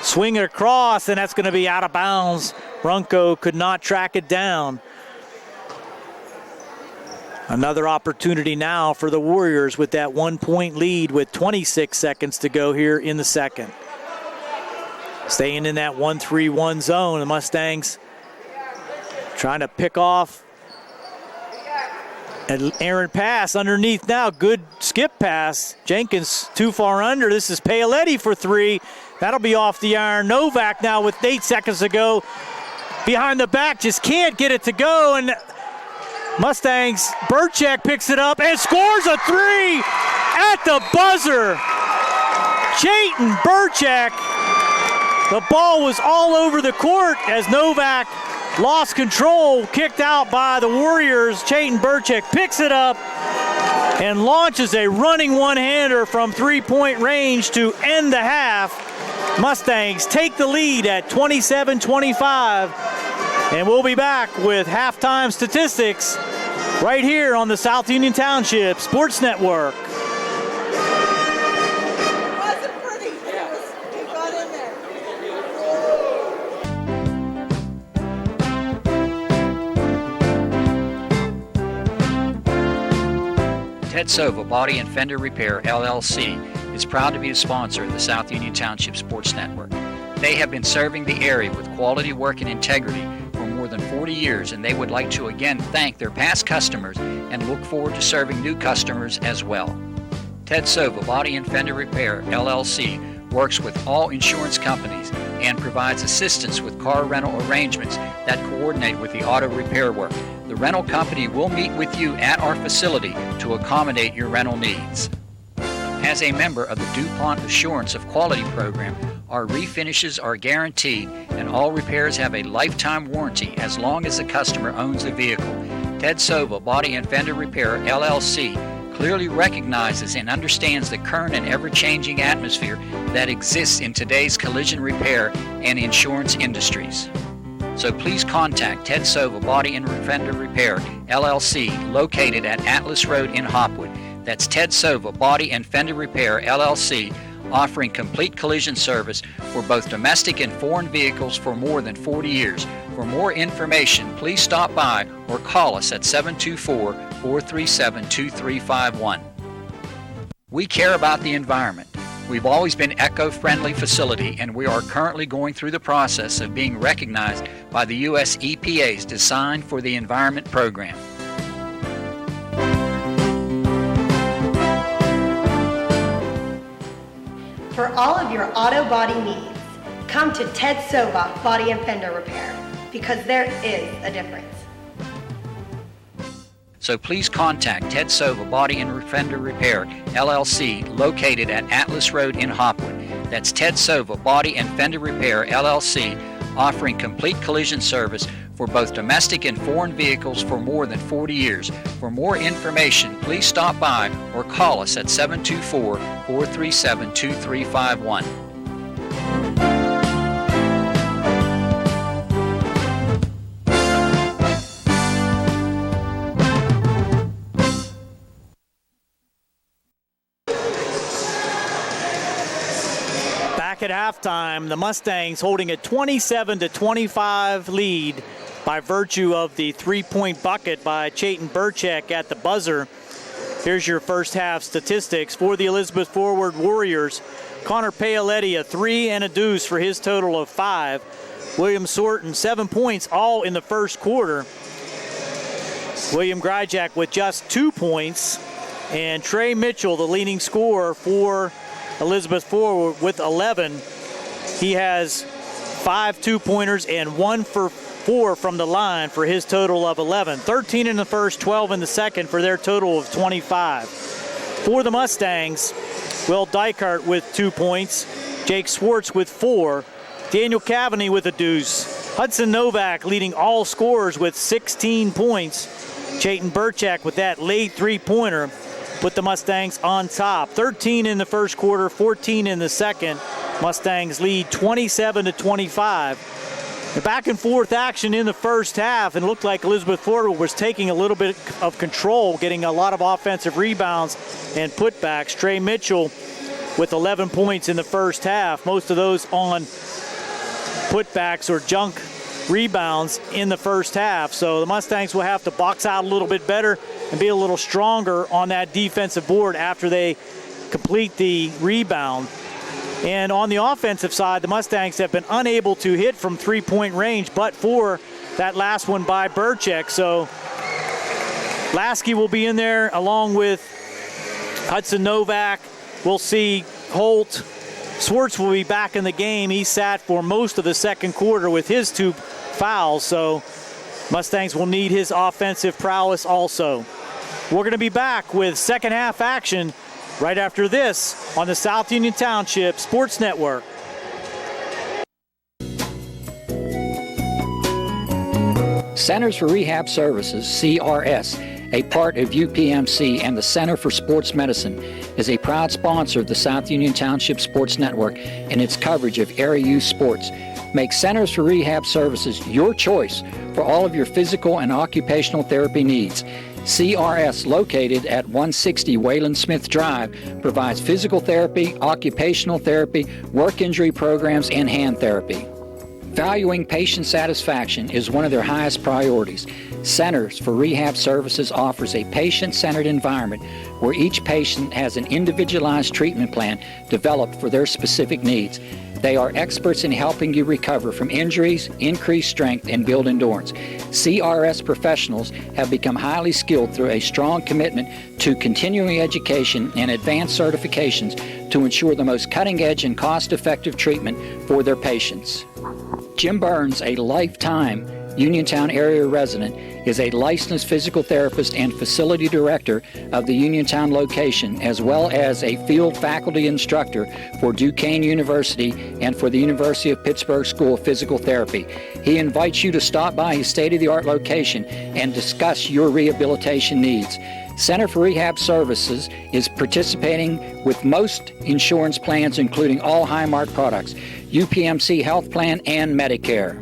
Speaker 1: Swing it across, and that's going to be out of bounds. Runco could not track it down. Another opportunity now for the Warriors with that 1-point lead with 26 seconds to go here in the second. Staying in that 1-3-1 zone. The Mustangs trying to pick off an errant pass underneath now. Good skip pass. Jenkins too far under. This is Paoletti for 3. That'll be off the iron. Novak now with 8 seconds to go. Behind the back, just can't get it to go. And Mustangs, Burchak picks it up and scores a 3 at the buzzer. Chayton Burchak. The ball was all over the court as Novak lost control, kicked out by the Warriors. Chayton Burchak picks it up and launches a running one-hander from three-point range to end the half. Mustangs take the lead at 27-25. And we'll be back with halftime statistics right here on the South Union Township Sports Network.
Speaker 2: Ted Sova Body and Fender Repair, LLC, is proud to be a sponsor of the South Union Township Sports Network. They have been serving the area with quality work and integrity for more than 40 years, and they would like to again thank their past customers and look forward to serving new customers as well. Ted Sova Body and Fender Repair, LLC, works with all insurance companies and provides assistance with car rental arrangements that coordinate with the auto repair work. The rental company will meet with you at our facility to accommodate your rental needs. As a member of the DuPont Assurance of Quality program, our refinishes are guaranteed and all repairs have a lifetime warranty as long as the customer owns the vehicle. Ted Sova Body and Fender Repair, LLC, clearly recognizes and understands the current and ever-changing atmosphere that exists in today's collision repair and insurance industries. So please contact Ted Sova Body and Fender Repair, LLC, located at Atlas Road in Hopwood. That's Ted Sova Body and Fender Repair, LLC, offering complete collision service for both domestic and foreign vehicles for more than 40 years. For more information, please stop by or call us at 724-437-2351. We care about the environment. We've always been an eco-friendly facility, and we are currently going through the process of being recognized by the U.S. EPA's Design for the Environment program.
Speaker 3: all of your auto body needs, come to Ted Sova Body and Fender Repair, because there is a difference.
Speaker 2: So please contact Ted Sova Body and Fender Repair, LLC, located at Atlas Road in Hopwood. That's Ted Sova Body and Fender Repair, LLC, offering complete collision service for both domestic and foreign vehicles for more than 40 years. For more information, please stop by or call us at 724-437-2351.
Speaker 1: Back at halftime, the Mustangs holding a 27-25 lead by virtue of the three-point bucket by Chayton Burchek at the buzzer. Here's your first half statistics for the Elizabeth Forward Warriors. Connor Paoletti, a 3 and a deuce for his total of 5. William Sorton, 7 points, all in the first quarter. William Gryjak with just 2 points. And Trey Mitchell, the leading scorer for Elizabeth Forward, with 11. He has 5 two-pointers and 1 for 4 from the line for his total of 11. 13 in the first, 12 in the second for their total of 25. For the Mustangs, Will Dykart with 2 points, Jake Swartz with 4, Daniel Cavaney with a deuce, Hudson Novak leading all scorers with 16 points. Chayton Burchak with that late three-pointer put the Mustangs on top. 13 in the first quarter, 14 in the second. Mustangs lead 27-25. The back and forth action in the first half, and it looked like Elizabeth Forward was taking a little bit of control, getting a lot of offensive rebounds and putbacks. Trey Mitchell with 11 points in the first half, most of those on putbacks or junk rebounds in the first half. So the Mustangs will have to box out a little bit better and be a little stronger on that defensive board after they complete the rebound. And on the offensive side, the Mustangs have been unable to hit from three-point range, but for that last one by Burchek. So Lasky will be in there along with Hudson Novak. We'll see Holt. Swartz will be back in the game. He sat for most of the second quarter with his 2 fouls, so Mustangs will need his offensive prowess also. We're going to be back with second half action right after this on the South Union Township Sports Network.
Speaker 2: Centers for Rehab Services, CRS, a part of UPMC and the Center for Sports Medicine, is a proud sponsor of the South Union Township Sports Network and its coverage of area youth sports. Make Centers for Rehab Services your choice for all of your physical and occupational therapy needs. CRS, located at 160 Wayland Smith Drive, provides physical therapy, occupational therapy, work injury programs, and hand therapy. Valuing patient satisfaction is one of their highest priorities. Centers for Rehab Services offers a patient-centered environment where each patient has an individualized treatment plan developed for their specific needs. They are experts in helping you recover from injuries, increase strength, and build endurance. CRS professionals have become highly skilled through a strong commitment to continuing education and advanced certifications to ensure the most cutting-edge and cost-effective treatment for their patients. Jim Burns, a lifetime Uniontown area resident, is a licensed physical therapist and facility director of the Uniontown location, as well as a field faculty instructor for Duquesne University and for the University of Pittsburgh School of Physical Therapy. He invites you to stop by his state-of-the-art location and discuss your rehabilitation needs. Center for Rehab Services is participating with most insurance plans, including all Highmark products, UPMC Health Plan, and Medicare.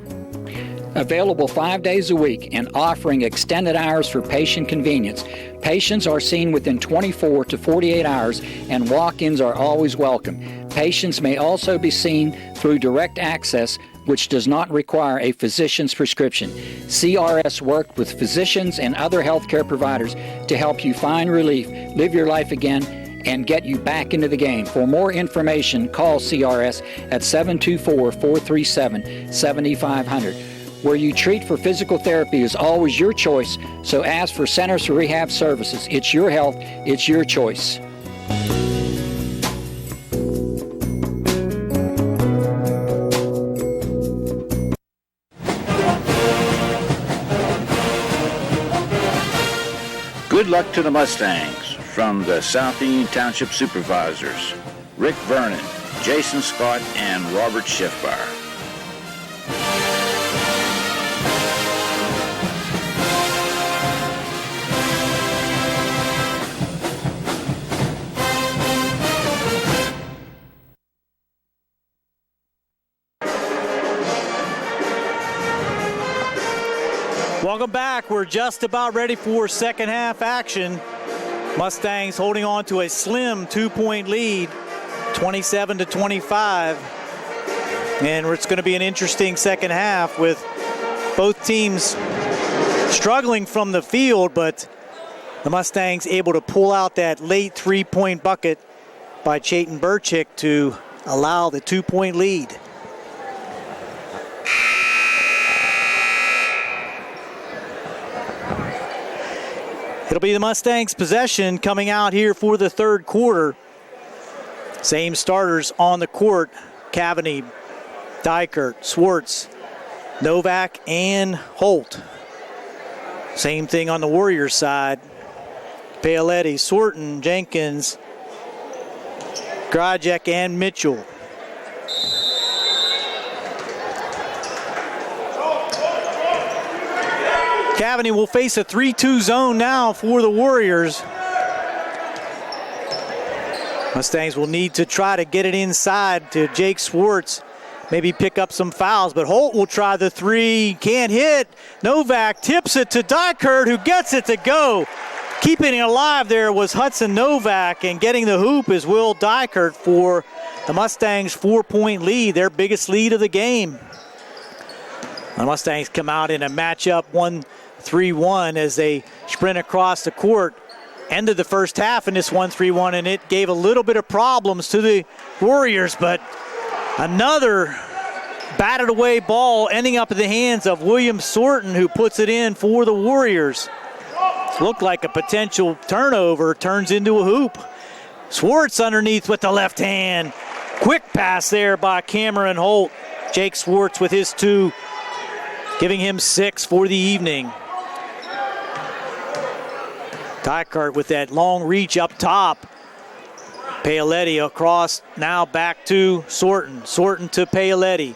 Speaker 2: Available 5 days a week and offering extended hours for patient convenience. Patients are seen within 24 to 48 hours and walk-ins are always welcome. Patients may also be seen through direct access, which does not require a physician's prescription. CRS worked with physicians and other healthcare providers to help you find relief, live your life again, and get you back into the game. For more information, call CRS at 724-437-7500. Where you treat for physical therapy is always your choice, so ask for Centers for Rehab Services. It's your health, it's your choice.
Speaker 4: Good luck to the Mustangs from the South Union Township Supervisors, Rick Vernon, Jason Scott, and Robert Schiffbar.
Speaker 1: Welcome back. We're just about ready for second half action. Mustangs holding on to a slim 2-point lead, 27-25. And it's going to be an interesting second half with both teams struggling from the field, but the Mustangs able to pull out that late 3-point bucket by Chayton Burchick to allow the 2-point lead. It'll be the Mustangs' possession coming out here for the third quarter. Same starters on the court: Cavaney, Dykert, Swartz, Novak, and Holt. Same thing on the Warriors side: Paoletti, Sorton, Jenkins, Grajek, and Mitchell. Cavaney will face a 3-2 zone now for the Warriors. Mustangs will need to try to get it inside to Jake Swartz, maybe pick up some fouls, but Holt will try the three, can't hit. Novak tips it to Dykert, who gets it to go. Keeping it alive there was Hudson Novak, and getting the hoop is Will Dykert for the Mustangs' 4-point lead, their biggest lead of the game. The Mustangs come out in a matchup 1-3-1 as they sprint across the court. Ended the first half in this 1-3-1, and it gave a little bit of problems to the Warriors, but another batted away ball ending up in the hands of William Sorton, who puts it in for the Warriors. Looked like a potential turnover, turns into a hoop. Swartz underneath with the left hand. Quick pass there by Cameron Holt. Jake Swartz with his 2, giving him 6 for the evening. Dykert with that long reach up top. Paoletti across, now back to Sorton. Sorton to Paoletti.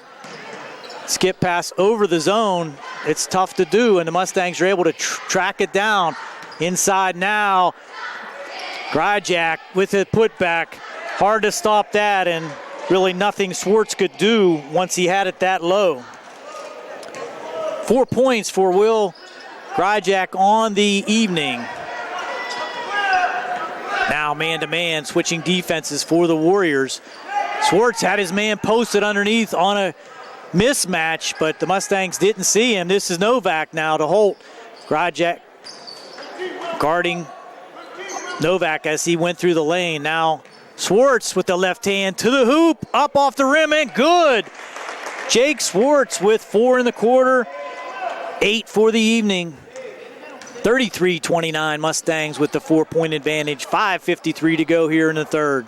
Speaker 1: Skip pass over the zone. It's tough to do, and the Mustangs are able to track it down. Inside now. Grajek with a putback. Hard to stop that, and really nothing Swartz could do once he had it that low. 4 points for Will Grajek on the evening. Now man-to-man, switching defenses for the Warriors. Swartz had his man posted underneath on a mismatch, but the Mustangs didn't see him. This is Novak now to Holt. Grajek guarding Novak as he went through the lane. Now Swartz with the left hand to the hoop, up off the rim, and good. Jake Swartz with 4 in the quarter, 8 for the evening. 33-29 Mustangs with the 4-point advantage. 5:53 to go here in the third.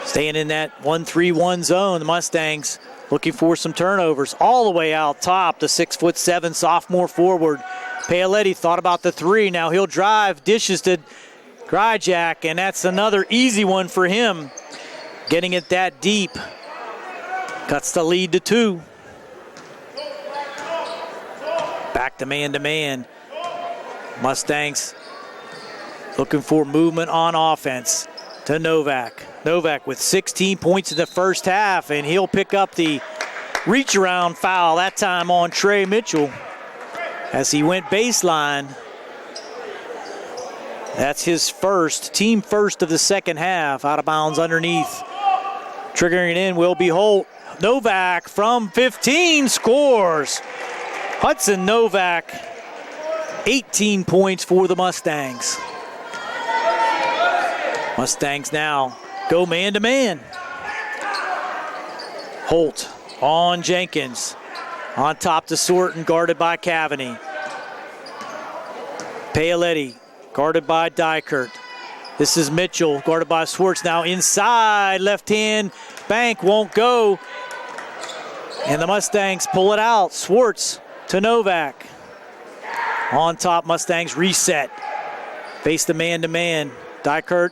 Speaker 1: Staying in that 1-3-1 zone, the Mustangs looking for some turnovers. All the way out top, the 6'7" sophomore forward. Paoletti thought about the 3. Now he'll drive, dishes to Grajek, and that's another easy one for him. Getting it that deep. Cuts the lead to 2. Back to man-to-man. Mustangs looking for movement on offense to Novak. Novak with 16 points in the first half, and he'll pick up the reach-around foul, that time on Trey Mitchell as he went baseline. That's his first, team first of the second half, out of bounds underneath. Triggering it in will be Holt. Novak from 15 scores. Hudson Novak, 18 points for the Mustangs. Mustangs now go man-to-man. Holt on Jenkins. On top to Sorton, guarded by Cavaney. Paoletti, guarded by Dykert. This is Mitchell, guarded by Swartz. Now inside, left hand, bank won't go. And the Mustangs pull it out. Swartz to Novak. On top, Mustangs reset. Face the man-to-man. Dykert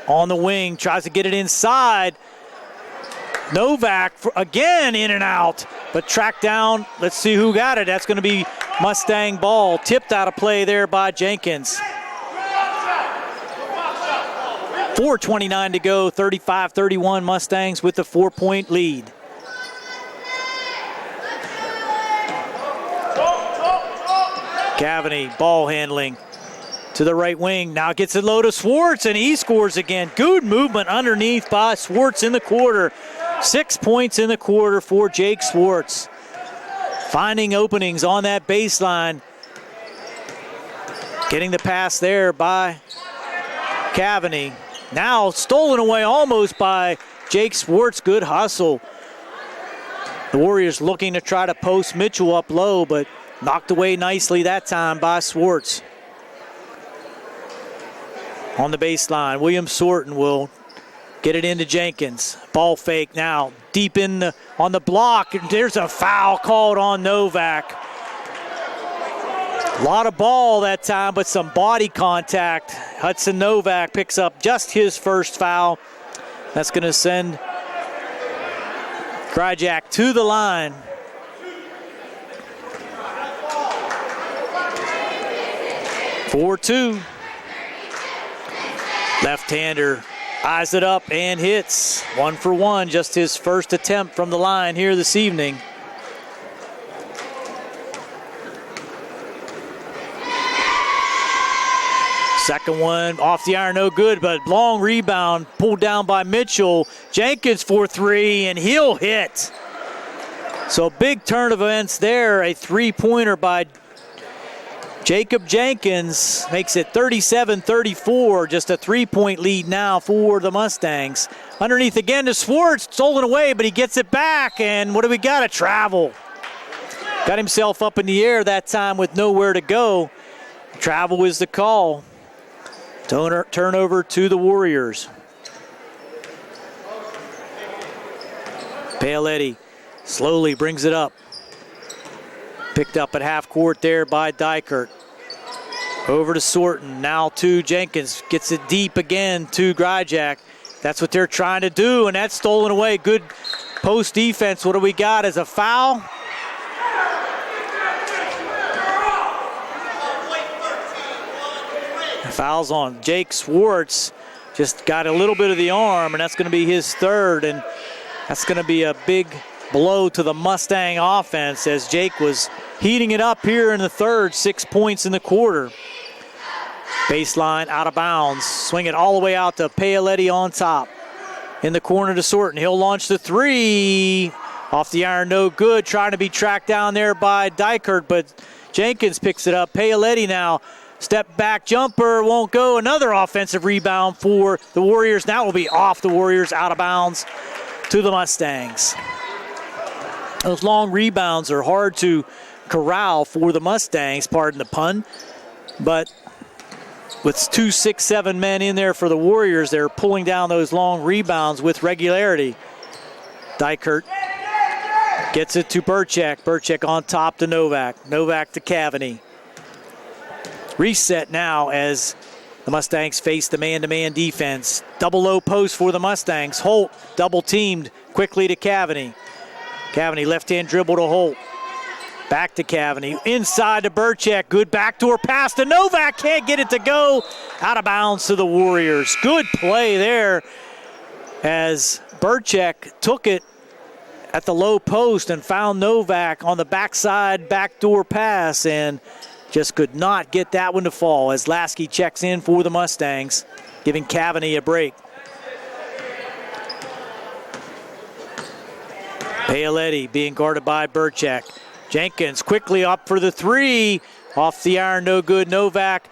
Speaker 1: on the wing, tries to get it inside. Novak again in and out, but tracked down. Let's see who got it. That's going to be Mustang ball. Tipped out of play there by Jenkins. 4:29 to go, 35-31 Mustangs with the 4-point lead. Cavany, ball handling to the right wing. Now gets it low to Swartz, and he scores again. Good movement underneath by Swartz in the quarter. 6 points in the quarter for Jake Swartz. Finding openings on that baseline. Getting the pass there by Cavany. Now stolen away almost by Jake Swartz. Good hustle. The Warriors looking to try to post Mitchell up low, but knocked away nicely that time by Swartz. On the baseline, William Sorton will get it into Jenkins. Ball fake now, deep in on the block. There's a foul called on Novak. A lot of ball that time, but some body contact. Hudson Novak picks up just his first foul. That's going to send Kryjak to the line. (4-2). Left-hander eyes it up and hits. 1 for 1, just his first attempt from the line here this evening. Second one off the iron, no good, but long rebound pulled down by Mitchell. Jenkins for 3, and he'll hit. So big turn of events there. A three-pointer by Jacob Jenkins makes it 37-34, just a 3-point lead now for the Mustangs. Underneath again to Swartz, stolen away, but he gets it back, and what do we got? A travel. Got himself up in the air that time with nowhere to go. Travel is the call. Turnover to the Warriors. Paoletti slowly brings it up. Picked up at half court there by Dykert. Over to Sorton, now to Jenkins. Gets it deep again to Kryjak. That's what they're trying to do, and that's stolen away. Good post defense. What do we got as a foul? Fouls on Jake Swartz. Just got a little bit of the arm, and that's going to be his third, and that's going to be a big blow to the Mustang offense as Jake was heating it up here in the third. 6 points in the quarter. Baseline out of bounds. Swing it all the way out to Paoletti on top. In the corner to Sorton. He'll launch the 3. Off the iron, no good. Trying to be tracked down there by Dykert, but Jenkins picks it up. Paoletti now. Step back jumper won't go. Another offensive rebound for the Warriors. Now it will be off the Warriors, out of bounds to the Mustangs. Those long rebounds are hard to corral for the Mustangs, pardon the pun. But with 2, 6, 7 men in there for the Warriors, they're pulling down those long rebounds with regularity. Dykert gets it to Burchak. Burchak on top to Novak. Novak to Cavany. Reset now as the Mustangs face the man-to-man defense. Double low post for the Mustangs. Holt double teamed quickly to Cavany. Cavany left-hand dribble to Holt. Back to Cavany. Inside to Burchak. Good backdoor pass to Novak. Can't get it to go. Out of bounds to the Warriors. Good play there as Burchak took it at the low post and found Novak on the backside backdoor pass and just could not get that one to fall as Lasky checks in for the Mustangs, giving Cavany a break. Paoletti being guarded by Burchak. Jenkins quickly up for the 3. Off the iron, no good. Novak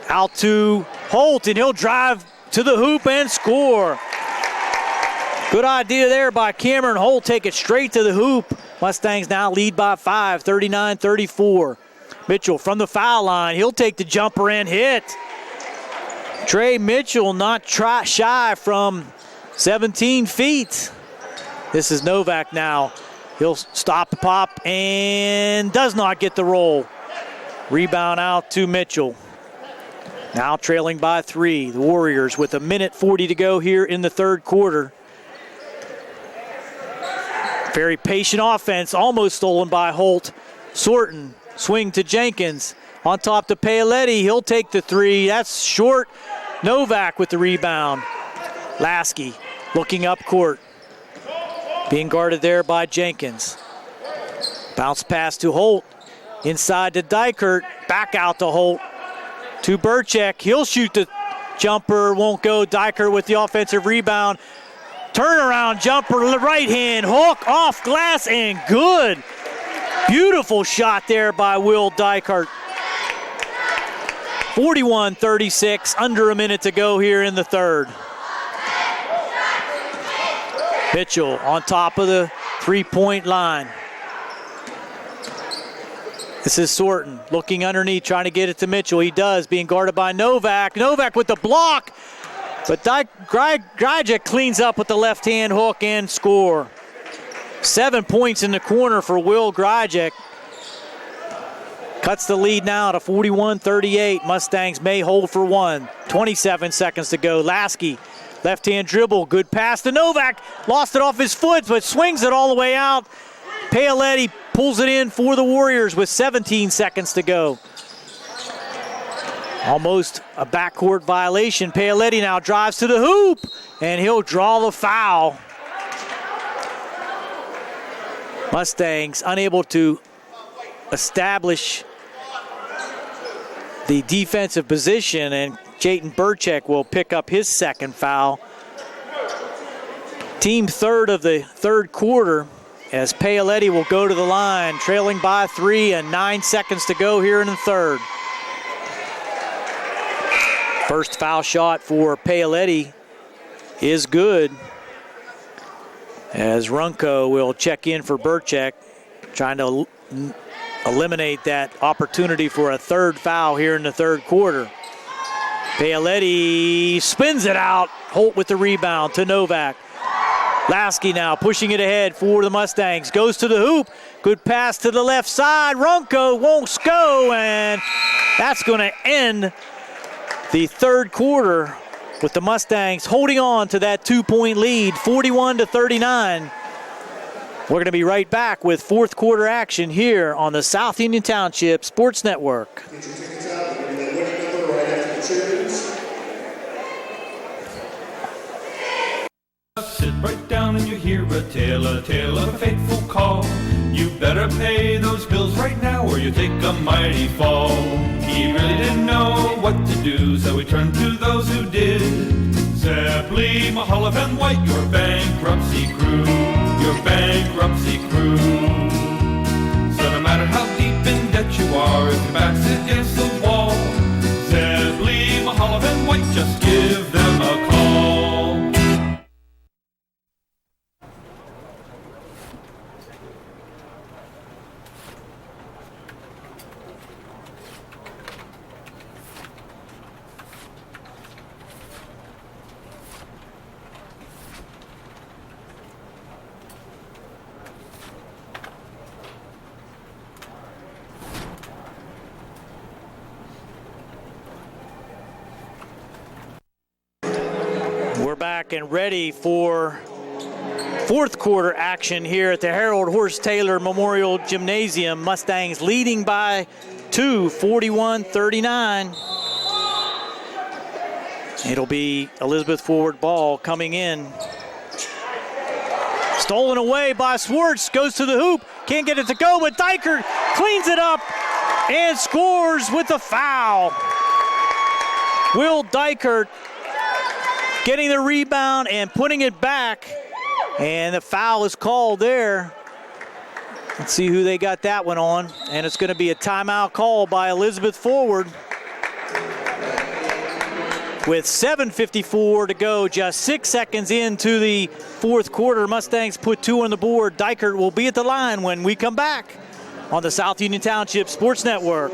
Speaker 1: out to Holt, and he'll drive to the hoop and score. Good idea there by Cameron Holt. Take it straight to the hoop. Mustangs now lead by 5, 39-34. Mitchell from the foul line. He'll take the jumper and hit. Trey Mitchell not shy from 17 feet. This is Novak now. He'll stop the pop and does not get the roll. Rebound out to Mitchell. Now trailing by 3. The Warriors with 1:40 to go here in the third quarter. Very patient offense, almost stolen by Holt. Sorton, swing to Jenkins. On top to Paoletti, he'll take the 3. That's short. Novak with the rebound. Lasky looking up court. Being guarded there by Jenkins. Bounce pass to Holt. Inside to Dykert. Back out to Holt. To Burchek. He'll shoot the jumper. Won't go. Dykert with the offensive rebound. Turnaround jumper. Right hand hook off glass and good. Beautiful shot there by Will Dykert. 41-36. Under a minute to go here in the third. Mitchell on top of the three-point line. This is Sorton looking underneath, trying to get it to Mitchell. He does, being guarded by Novak. Novak with the block, but Grajek cleans up with the left-hand hook and score. 7 points in the corner for Will Grajek. Cuts the lead now to 41-38. Mustangs may hold for one. 27 seconds to go. Lasky, left-hand dribble, good pass to Novak. Lost it off his foot, but swings it all the way out. Paoletti pulls it in for the Warriors with 17 seconds to go. Almost a backcourt violation. Paoletti now drives to the hoop, and he'll draw the foul. Mustangs unable to establish the defensive position, and Jayton Burchek will pick up his second foul. Team third of the third quarter, as Paoletti will go to the line, trailing by 3 and 9 seconds to go here in the third. First foul shot for Paoletti is good, as Runco will check in for Burchek, trying to eliminate that opportunity for a third foul here in the third quarter. Paoletti spins it out. Holt with the rebound to Novak. Lasky now pushing it ahead for the Mustangs. Goes to the hoop. Good pass to the left side. Runco won't go, and that's going to end the third quarter with the Mustangs holding on to that 2-point lead, 41-39. We're going to be right back with fourth quarter action here on the South Union Township Sports Network.
Speaker 8: Sit right down and you hear a tale of a fateful call. You better pay those bills right now or you take a mighty fall. He really didn't know what to do, so he turned to those who did. Zeppeli, Mahalev, and White, your bankruptcy crew, your bankruptcy crew. So no matter how deep in debt you are, if your back's against the wall, Zeppeli, Mahalev, and White, just give them a call.
Speaker 1: Back and ready for fourth quarter action here at the Harold Horse Taylor Memorial Gymnasium. Mustangs leading by 2, 41-39. It'll be Elizabeth forward ball coming in. Stolen away by Swartz, goes to the hoop, can't get it to go, but Dykert cleans it up and scores with a foul. Will Dykert getting the rebound and putting it back, and the foul is called there. Let's see who they got that one on, and it's going to be a timeout call by Elizabeth forward. With 7:54 to go, just 6 seconds into the fourth quarter, Mustangs put 2 on the board. Dykert will be at the line when we come back on the South Union Township Sports Network.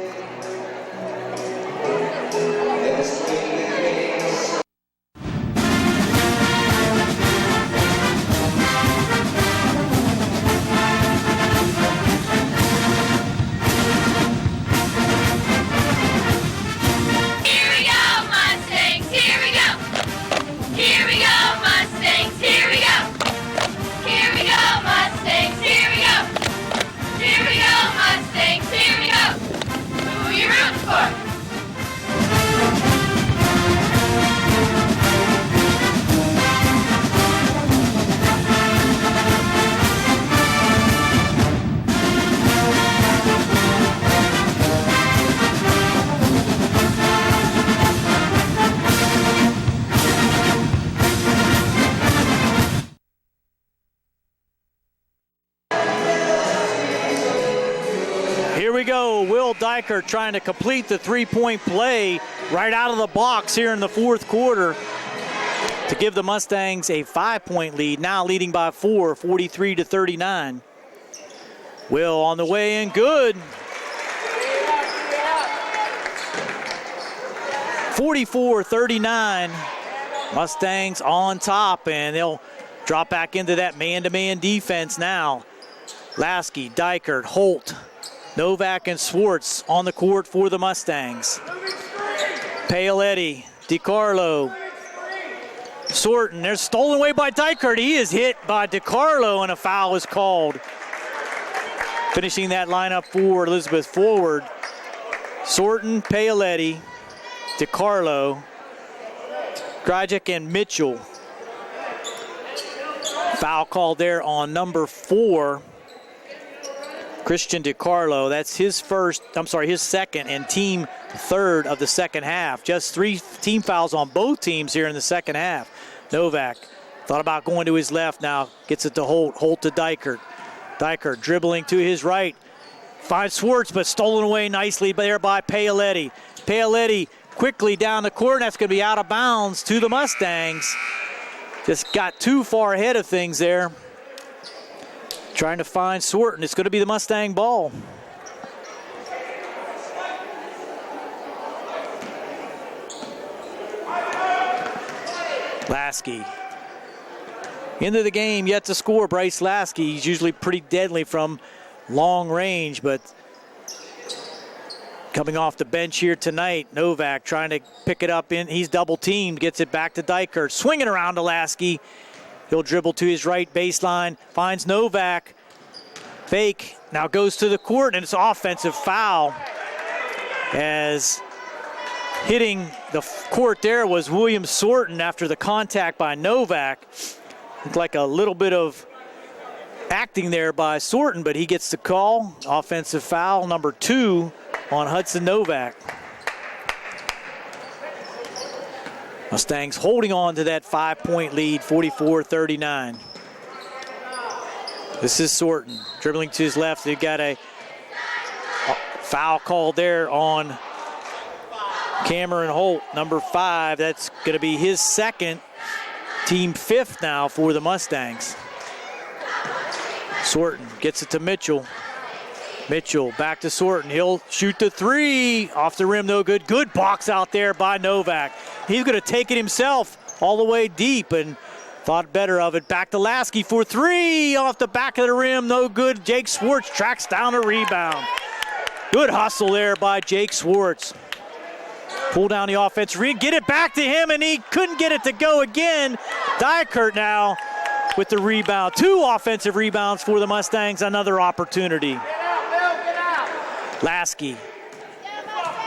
Speaker 1: Will Dykert trying to complete the three-point play right out of the box here in the fourth quarter to give the Mustangs a 5-point lead, now leading by 4, 43-39. Will on the way in, good. 44-39. Mustangs on top, and they'll drop back into that man-to-man defense now. Lasky, Dykert, Holt, Novak, and Swartz on the court for the Mustangs. Paoletti, DiCarlo, Sorton. They're stolen away by Dykert. He is hit by DiCarlo, and a foul is called. Finishing that lineup for Elizabeth forward, Sorton, Paoletti, DiCarlo, Grajek, and Mitchell. Foul called there on number 4, Christian DiCarlo. That's his second and team third of the second half. Just 3 team fouls on both teams here in the second half. Novak thought about going to his left, now gets it to Holt. Holt to Dykert. Dykert dribbling to his right. Finds Swartz, but stolen away nicely there by Paoletti. Paoletti quickly down the court, and that's going to be out of bounds to the Mustangs. Just got too far ahead of things there. Trying to find Swarton. It's going to be the Mustang ball. Lasky. Into the game, yet to score, Bryce Lasky. He's usually pretty deadly from long range, but coming off the bench here tonight, Novak trying to pick it up. He's double teamed, gets it back to Dykert. Swinging around to Lasky. He'll dribble to his right baseline, finds Novak. Fake, now goes to the court, and it's an offensive foul. As hitting the court there was William Sorton after the contact by Novak. Looked like a little bit of acting there by Sorton, but he gets the call. Offensive foul number 2 on Hudson Novak. Mustangs holding on to that 5-point lead, 44-39. This is Sorton dribbling to his left. They've got a foul called there on Cameron Holt, number 5. That's going to be his second, team 5th now for the Mustangs. Sorton gets it to Mitchell. Mitchell back to Sorton. He'll shoot the 3. Off the rim, no good. Good box out there by Novak. He's going to take it himself all the way deep and thought better of it. Back to Lasky for 3. Off the back of the rim, no good. Jake Swartz tracks down a rebound. Good hustle there by Jake Swartz. Pull down the offense, get it back to him, and he couldn't get it to go again. Dykert now with the rebound. 2 offensive rebounds for the Mustangs, another opportunity. Lasky,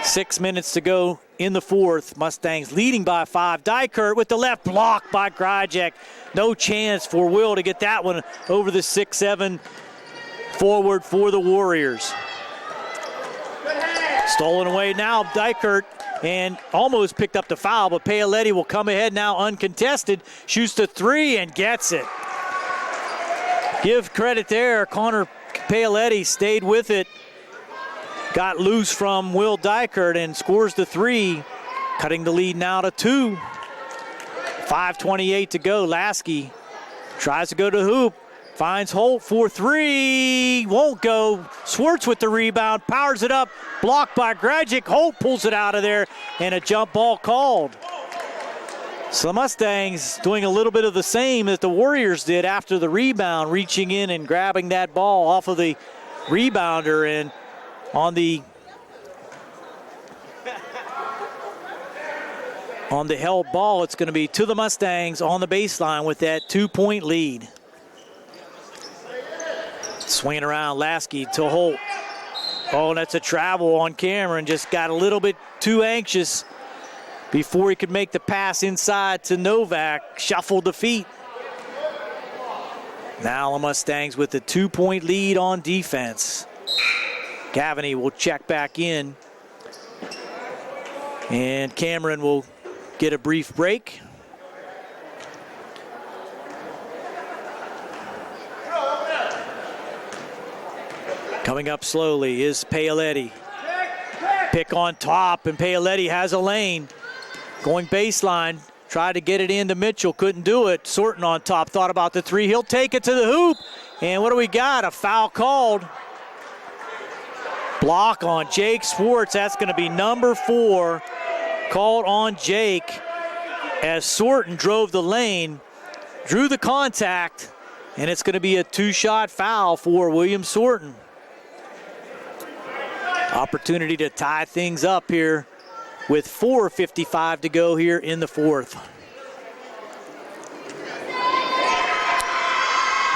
Speaker 1: 6 minutes to go in the fourth. Mustangs leading by 5. Dykert with the left block by Grajek. No chance for Will to get that one over the 6'7" forward for the Warriors. Stolen away now, Dykert, and almost picked up the foul, but Paoletti will come ahead now uncontested. Shoots the 3 and gets it. Give credit there. Connor Paoletti stayed with it. Got loose from Will Dykert and scores the 3, cutting the lead now to 2. 5:28 to go. Lasky tries to go to hoop. Finds Holt for 3. Won't go. Swartz with the rebound. Powers it up. Blocked by Grajek. Holt pulls it out of there, and a jump ball called. So the Mustangs doing a little bit of the same that the Warriors did after the rebound, reaching in and grabbing that ball off of the rebounder. And on the held ball, it's going to be to the Mustangs on the baseline with that 2-point lead. Swinging around, Lasky to Holt. Oh, and that's a travel on Cameron. Just got a little bit too anxious before he could make the pass inside to Novak. Shuffled the feet. Now the Mustangs with the 2-point lead on defense. Gavaney will check back in. And Cameron will get a brief break. Coming up slowly is Paoletti. Pick on top, and Paoletti has a lane. Going baseline, tried to get it into Mitchell, couldn't do it. Sorton on top, thought about the three. He'll take it to the hoop. And what do we got? A foul called. Block on Jake Swartz. That's going to be number 4. Called on Jake as Sorton drove the lane, drew the contact, and it's going to be a 2-shot foul for William Sorton. Opportunity to tie things up here with 4:55 to go here in the 4th.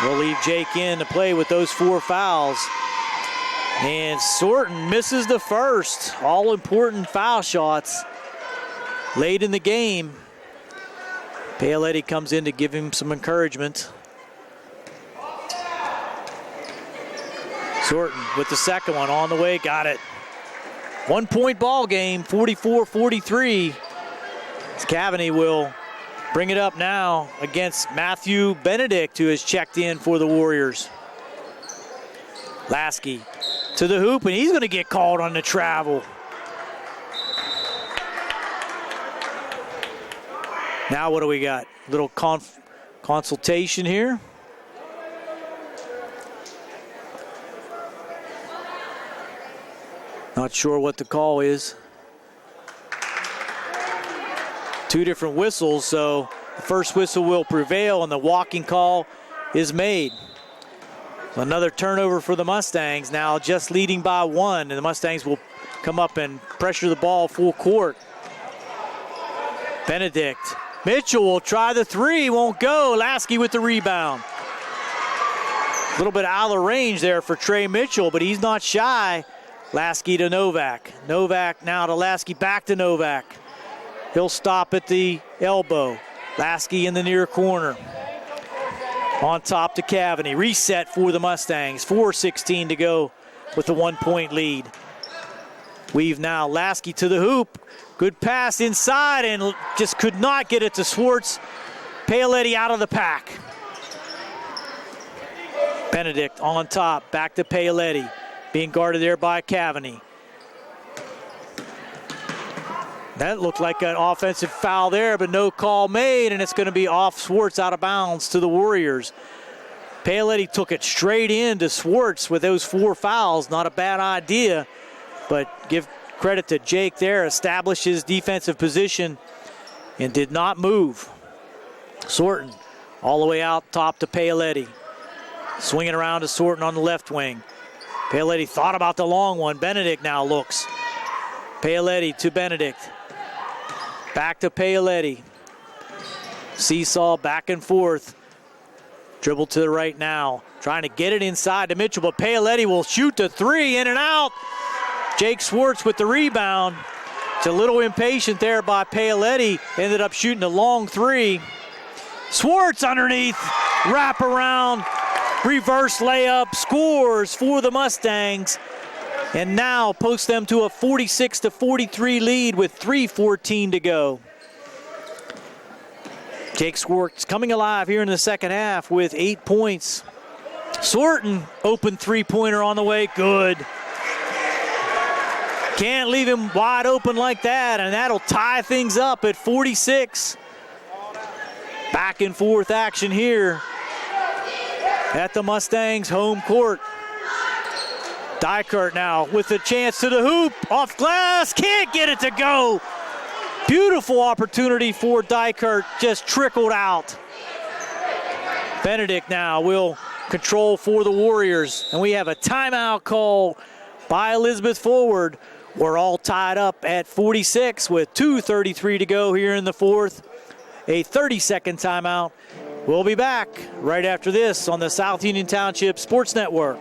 Speaker 1: We'll leave Jake in to play with those 4 fouls. And Sorton misses the first. All important foul shots late in the game. Paoletti comes in to give him some encouragement. Sorton with the second one on the way, got it. 1-point ball game, 44-43. Cavani will bring it up now against Matthew Benedict, who has checked in for the Warriors. Lasky to the hoop, and he's going to get called on the travel. Now what do we got? Little consultation here. Not sure what the call is. 2 different whistles, so the first whistle will prevail and the walking call is made. So another turnover for the Mustangs, now just leading by 1, and the Mustangs will come up and pressure the ball full court. Benedict. Mitchell will try the 3, won't go. Lasky with the rebound. A little bit out of the range there for Trey Mitchell, but he's not shy. Lasky to Novak. Novak now to Lasky, back to Novak. He'll stop at the elbow. Lasky in the near corner. On top to Cavani. Reset for the Mustangs. 4:16 to go with the 1-point lead. Weave now. Lasky to the hoop. Good pass inside and just could not get it to Swartz. Paoletti out of the pack. Benedict on top. Back to Paoletti. Being guarded there by Cavani. That looked like an offensive foul there, but no call made, and it's going to be off Swartz, out of bounds to the Warriors. Paoletti took it straight in to Swartz with those 4 fouls. Not a bad idea, but give credit to Jake there. Established his defensive position and did not move. Sorton all the way out top to Paoletti. Swinging around to Sorton on the left wing. Paoletti thought about the long one. Benedict now looks. Paoletti to Benedict. Back to Paoletti. Seesaw back and forth. Dribble to the right now. Trying to get it inside to Mitchell, but Paoletti will shoot the 3, in and out. Jake Swartz with the rebound. It's a little impatient there by Paoletti. Ended up shooting a long 3. Swartz underneath. Wrap around. Reverse layup, scores for the Mustangs, and now posts them to a 46-43 lead with 3:14 to go. Jake Swartz coming alive here in the second half with 8 points. Sorton, open 3-pointer on the way, good. Can't leave him wide open like that, and that'll tie things up at 46. Back and forth action here at the Mustangs home court. Dykert now with a chance to the hoop, off glass, can't get it to go. Beautiful opportunity for Dykert, just trickled out. Benedict now will control for the Warriors, and we have a timeout call by Elizabeth Forward. We're all tied up at 46 with 2:33 to go here in the 4th. A 30-second timeout. We'll be back right after this on the South Union Township Sports Network.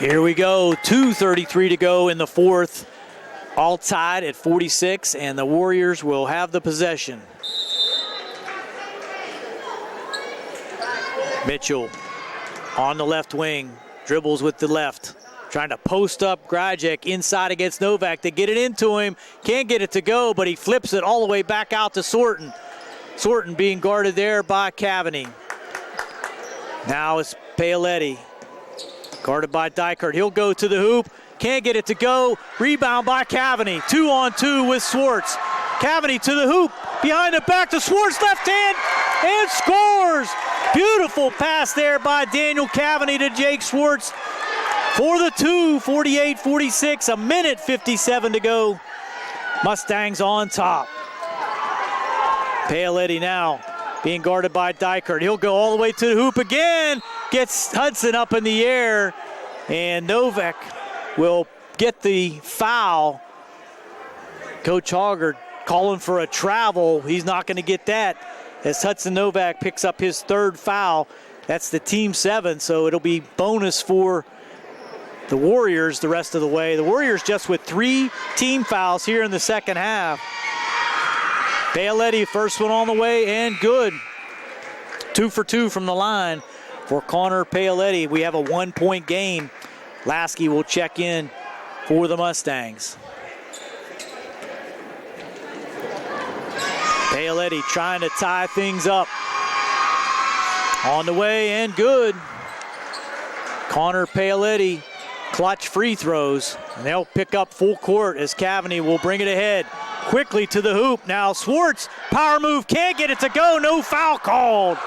Speaker 1: Here we go, 2:33 to go in the fourth. All tied at 46, and the Warriors will have the possession. Mitchell on the left wing, dribbles with the left, trying to post up Grajek inside against Novak. They get it into him, can't get it to go, but he flips it all the way back out to Sorton. Sorton being guarded there by Cavani. Now it's Paoletti, guarded by Dykert. He'll go to the hoop, can't get it to go. Rebound by Cavani. 2-on-2 with Swartz. Cavani to the hoop, behind the back to Swartz, left hand, and scores. Beautiful pass there by Daniel Cavani to Jake Swartz for the two. 48-46, a minute 57 to go. Mustangs on top. Paoletti now being guarded by Dykert. He'll go all the way to the hoop again. Gets Hudson up in the air, and Novak will get the foul. Coach Hoggard calling for a travel. He's not going to get that as Hudson Novak picks up his third foul. That's the team 7, so it'll be bonus for the Warriors the rest of the way. The Warriors just with 3 team fouls here in the second half. Paoletti, first one on the way, and good. 2 for 2 from the line for Connor Paoletti. We have a 1-point game. Lasky will check in for the Mustangs. Paoletti trying to tie things up. On the way and good. Connor Paoletti, clutch free throws. And they'll pick up full court as Cavani will bring it ahead. Quickly to the hoop. Now Swartz, power move, can't get it to go. No foul called.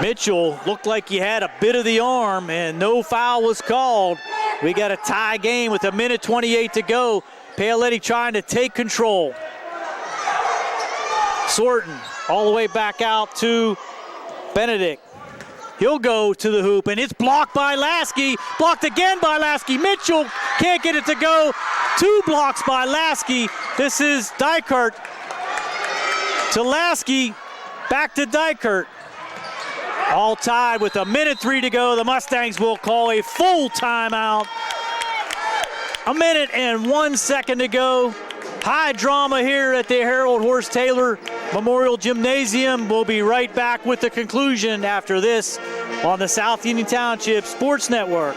Speaker 1: Mitchell looked like he had a bit of the arm, and no foul was called. We got a tie game with a minute 28 to go. Paoletti trying to take control. Sorton all the way back out to Benedict. He'll go to the hoop, and it's blocked by Lasky. Blocked again by Lasky. Mitchell can't get it to go. 2 blocks by Lasky. This is Dykert to Lasky. Back to Dykert. All tied with a minute 3 to go. The Mustangs will call a full timeout. A minute and 1 second to go. High drama here at the Harold Horst Taylor Memorial Gymnasium. We'll be right back with the conclusion after this on the South Union Township Sports Network.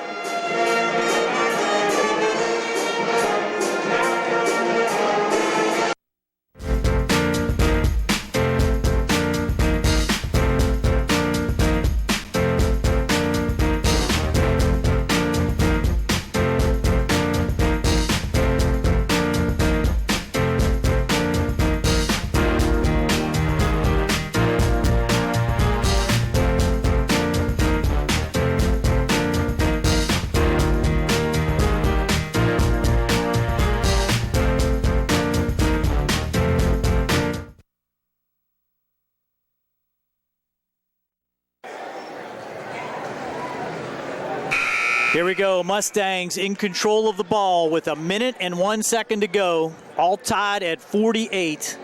Speaker 1: Here we go, Mustangs in control of the ball with a minute and 1 second to go, all tied at 48.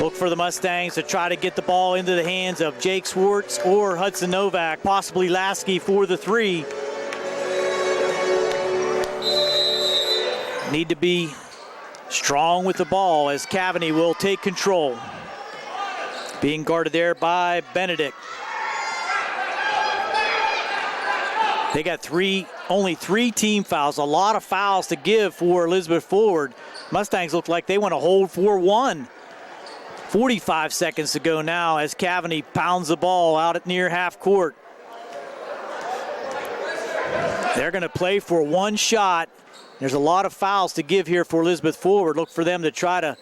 Speaker 1: Look for the Mustangs to try to get the ball into the hands of Jake Swartz or Hudson Novak, possibly Lasky for the 3. Need to be strong with the ball as Cavani will take control. Being guarded there by Benedict. They got only three team fouls, a lot of fouls to give for Elizabeth Forward. Mustangs look like they want to hold 4-1. 45 seconds to go now as Cavani pounds the ball out at near half court. They're going to play for one shot. There's a lot of fouls to give here for Elizabeth Forward. Look for them to try to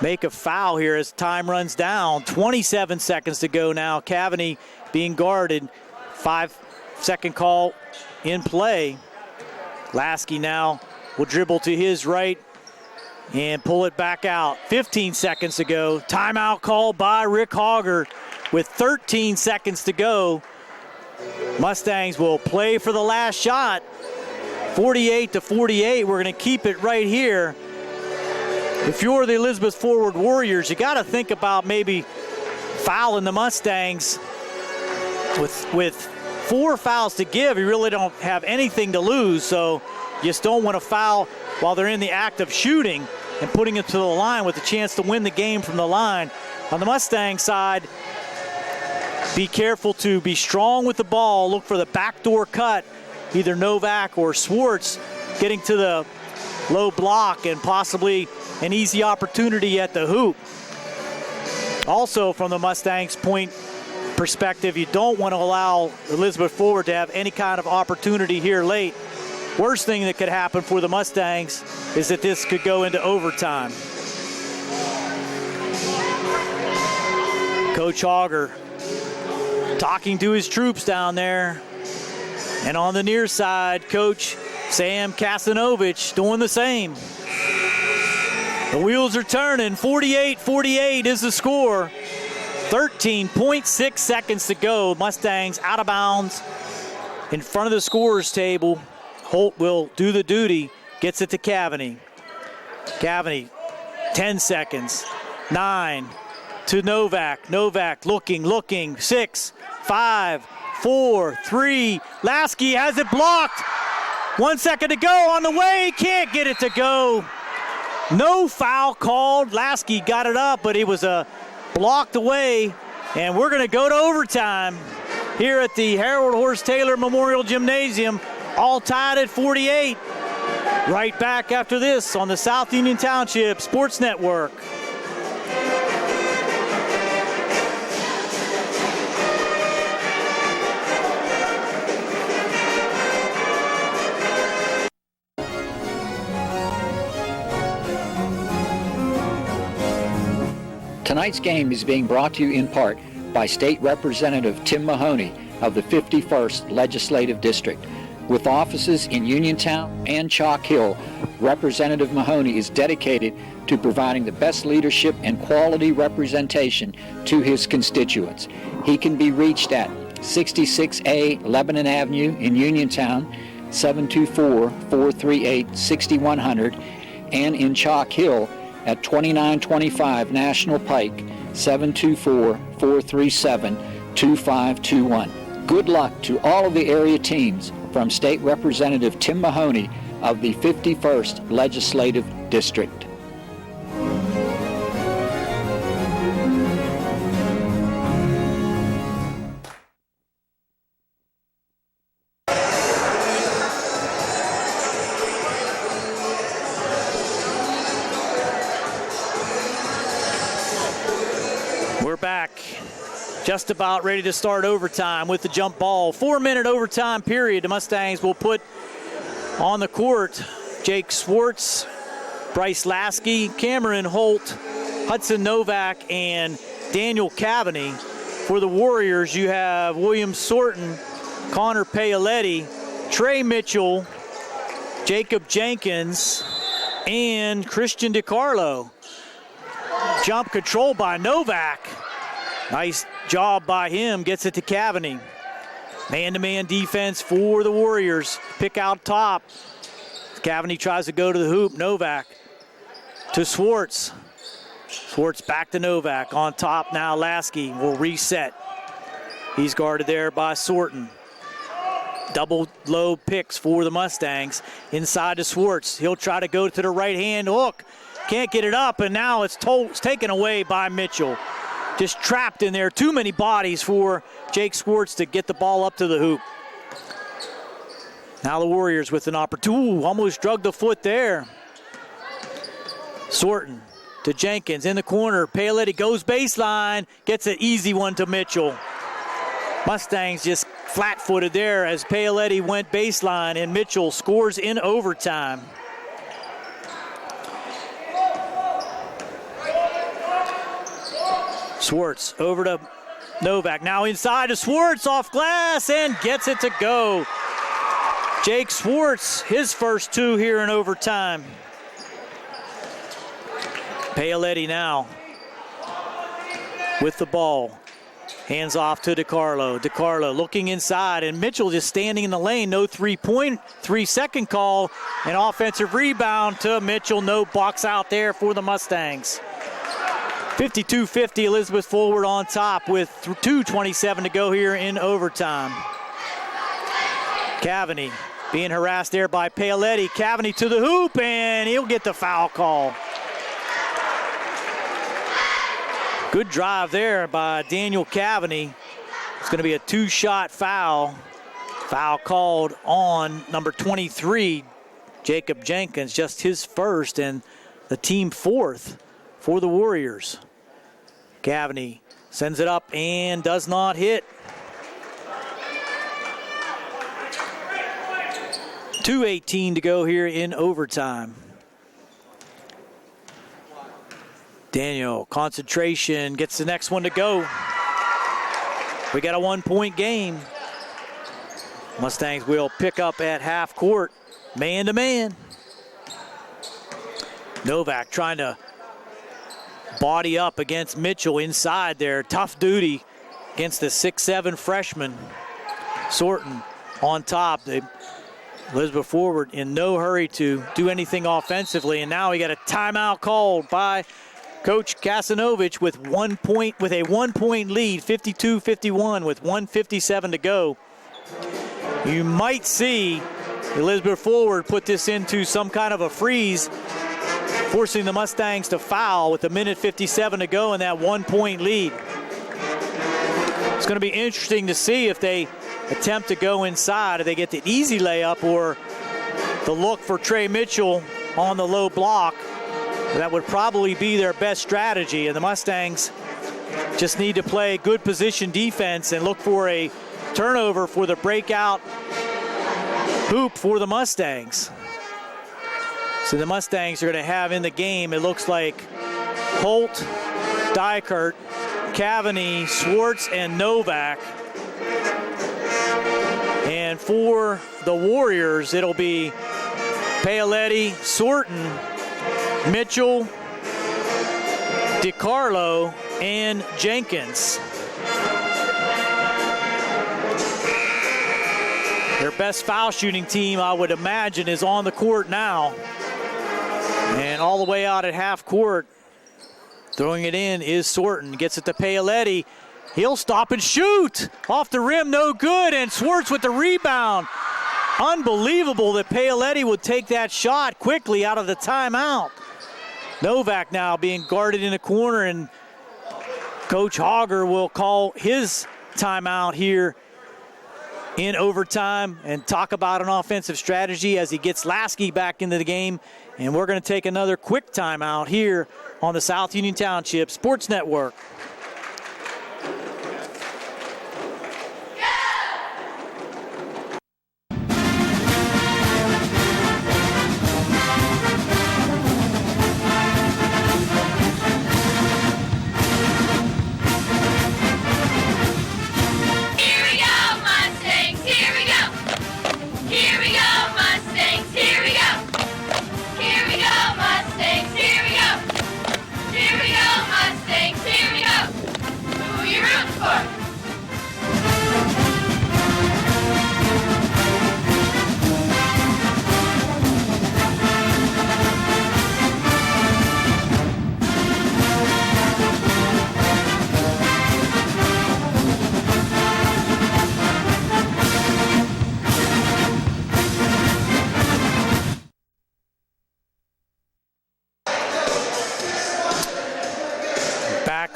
Speaker 1: make a foul here as time runs down. 27 seconds to go now. Cavani being guarded. 5-second call in play. Lasky now will dribble to his right and pull it back out. 15 seconds to go. Timeout called by Rick Hogger with 13 seconds to go. Mustangs will play for the last shot. 48-48. We're going to keep it right here. If you're the Elizabeth Forward Warriors, you got to think about maybe fouling the Mustangs with 4 fouls to give, you really don't have anything to lose, so you just don't want to foul while they're in the act of shooting and putting it to the line with a chance to win the game from the line. On the Mustang side, be careful to be strong with the ball. Look for the backdoor cut, either Novak or Swartz getting to the low block and possibly an easy opportunity at the hoop. Also, from the Mustangs' point perspective, you don't want to allow Elizabeth Forward to have any kind of opportunity here late. Worst thing that could happen for the Mustangs is that this could go into overtime. Coach Auger talking to his troops down there. And on the near side, Coach Sam Kasanovich doing the same. The wheels are turning. 48-48 is the score. 13.6 seconds to go. Mustangs out of bounds in front of the scorer's table. Holt will do the duty. Gets it to Cavany. Cavany, 10 seconds. 9 to Novak. Novak looking. 6, 5, 4, 3. Lasky has it blocked. 1 second to go on the way. Can't get it to go. No foul called. Lasky got it up, but it was blocked away. And we're going to go to overtime here at the Harold Horse Taylor Memorial Gymnasium. All tied at 48. Right back after this on the South Union Township Sports Network.
Speaker 2: Tonight's game is being brought to you in part by State Representative Tim Mahoney of the 51st Legislative District. With offices in Uniontown and Chalk Hill, Representative Mahoney is dedicated to providing the best leadership and quality representation to his constituents. He can be reached at 66A Lebanon Avenue in Uniontown, 724-438-6100, and in Chalk Hill at 2925 National Pike, 724-437-2521. Good luck to all of the area teams from State Representative Tim Mahoney of the 51st Legislative District.
Speaker 1: We're back. Just about ready to start overtime with the jump ball. 4-minute overtime period. The Mustangs will put on the court Jake Swartz, Bryce Lasky, Cameron Holt, Hudson Novak, and Daniel Cavany. For the Warriors, you have William Sorton, Connor Paoletti, Trey Mitchell, Jacob Jenkins, and Christian DiCarlo. Jump control by Novak. Nice job by him, gets it to Cavany. Man-to-man defense for the Warriors. Pick out top. Cavany tries to go to the hoop. Novak to Swartz. Swartz back to Novak. On top now, Lasky will reset. He's guarded there by Sorton. Double low picks for the Mustangs. Inside to Swartz. He'll try to go to the right-hand hook. Can't get it up, and now it's taken away by Mitchell. Just trapped in there. Too many bodies for Jake Swartz to get the ball up to the hoop. Now the Warriors with an opportunity. Almost drug the foot there. Sorton to Jenkins in the corner. Paoletti goes baseline. Gets an easy one to Mitchell. Mustangs just flat-footed there as Paoletti went baseline, and Mitchell scores in overtime. Swartz over to Novak. Now inside to Swartz off glass and gets it to go. Jake Swartz, his first two here in overtime. Paoletti now with the ball. Hands off to DiCarlo. DiCarlo looking inside, and Mitchell just standing in the lane. No 3-second call. An offensive rebound to Mitchell. No box out there for the Mustangs. 52-50, Elizabeth Forward on top with 2:27 to go here in overtime. Cavani being harassed there by Paoletti. Cavani to the hoop, and he'll get the foul call. Good drive there by Daniel Cavani. It's going to be a 2-shot foul. Foul called on number 23, Jacob Jenkins, just his first and the team 4th for the Warriors. Cavani sends it up and does not hit. 2:18 to go here in overtime. Daniel, concentration, gets the next one to go. We got a 1-point game. Mustangs will pick up at half court, man to man. Novak trying to body up against Mitchell inside there. Tough duty against the 6'7" freshman. Sorton on top. Elizabeth Forward in no hurry to do anything offensively, and now we got a timeout called by Coach Kasanovich with a 1-point lead, 52-51 with 1:57 to go. You might see Elizabeth Forward put this into some kind of a freeze, forcing the Mustangs to foul with 1:57 to go in that 1-point lead. It's going to be interesting to see if they attempt to go inside, if they get the easy layup or the look for Trey Mitchell on the low block. That would probably be their best strategy, and the Mustangs just need to play good position defense and look for a turnover for the breakout hoop for the Mustangs. So the Mustangs are going to have in the game, it looks like, Holt, Dykert, Cavani, Swartz, and Novak. And for the Warriors, it'll be Paoletti, Sorton, Mitchell, DiCarlo, and Jenkins. Their best foul shooting team, I would imagine, is on the court now. And all the way out at half court, throwing it in is Sorton. Gets it to Paoletti. He'll stop and shoot. Off the rim, no good. And Swartz with the rebound. Unbelievable that Paoletti would take that shot quickly out of the timeout. Novak now being guarded in a corner, and Coach Hogger will call his timeout here in overtime and talk about an offensive strategy as he gets Lasky back into the game. And we're going to take another quick timeout here on the South Union Township Sports Network.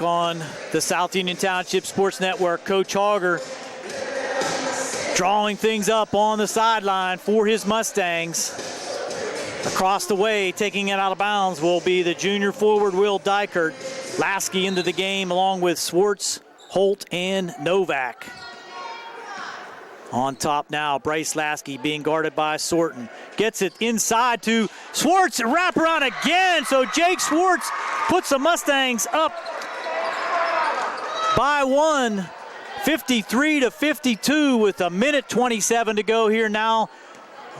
Speaker 1: On the South Union Township Sports Network, Coach Hogger drawing things up on the sideline for his Mustangs. Across the way, taking it out of bounds, will be the junior forward Will Dykert. Lasky into the game along with Swartz, Holt, and Novak. On top now, Bryce Lasky being guarded by Sorton. Gets it inside to Swartz, wrap around again. So Jake Swartz puts the Mustangs up by one, 53-52 with 1:27 to go here now.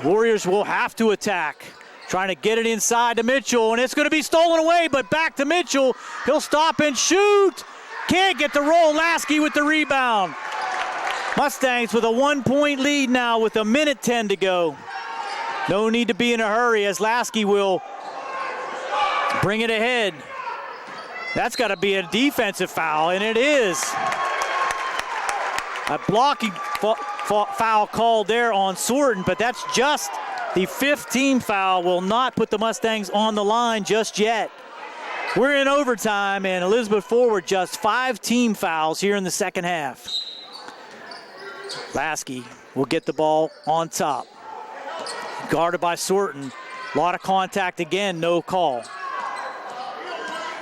Speaker 1: Warriors will have to attack. Trying to get it inside to Mitchell, and it's going to be stolen away, but back to Mitchell. He'll stop and shoot. Can't get the roll. Lasky with the rebound. Mustangs with a 1-point lead now with 1:10 to go. No need to be in a hurry as Lasky will bring it ahead. That's got to be a defensive foul, and it is. A blocking foul called there on Sorton, but that's just the 5th team foul. Will not put the Mustangs on the line just yet. We're in overtime, and Elizabeth Forward just 5 team fouls here in the second half. Lasky will get the ball on top. Guarded by Sorton. A lot of contact again, no call.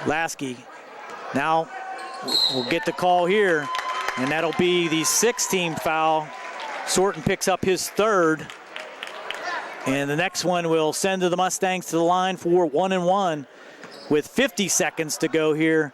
Speaker 1: Lasky now will get the call here, and that'll be the 6th team foul. Sorton picks up his 3rd. And the next one will send the Mustangs to the line for 1-1 with 50 seconds to go here.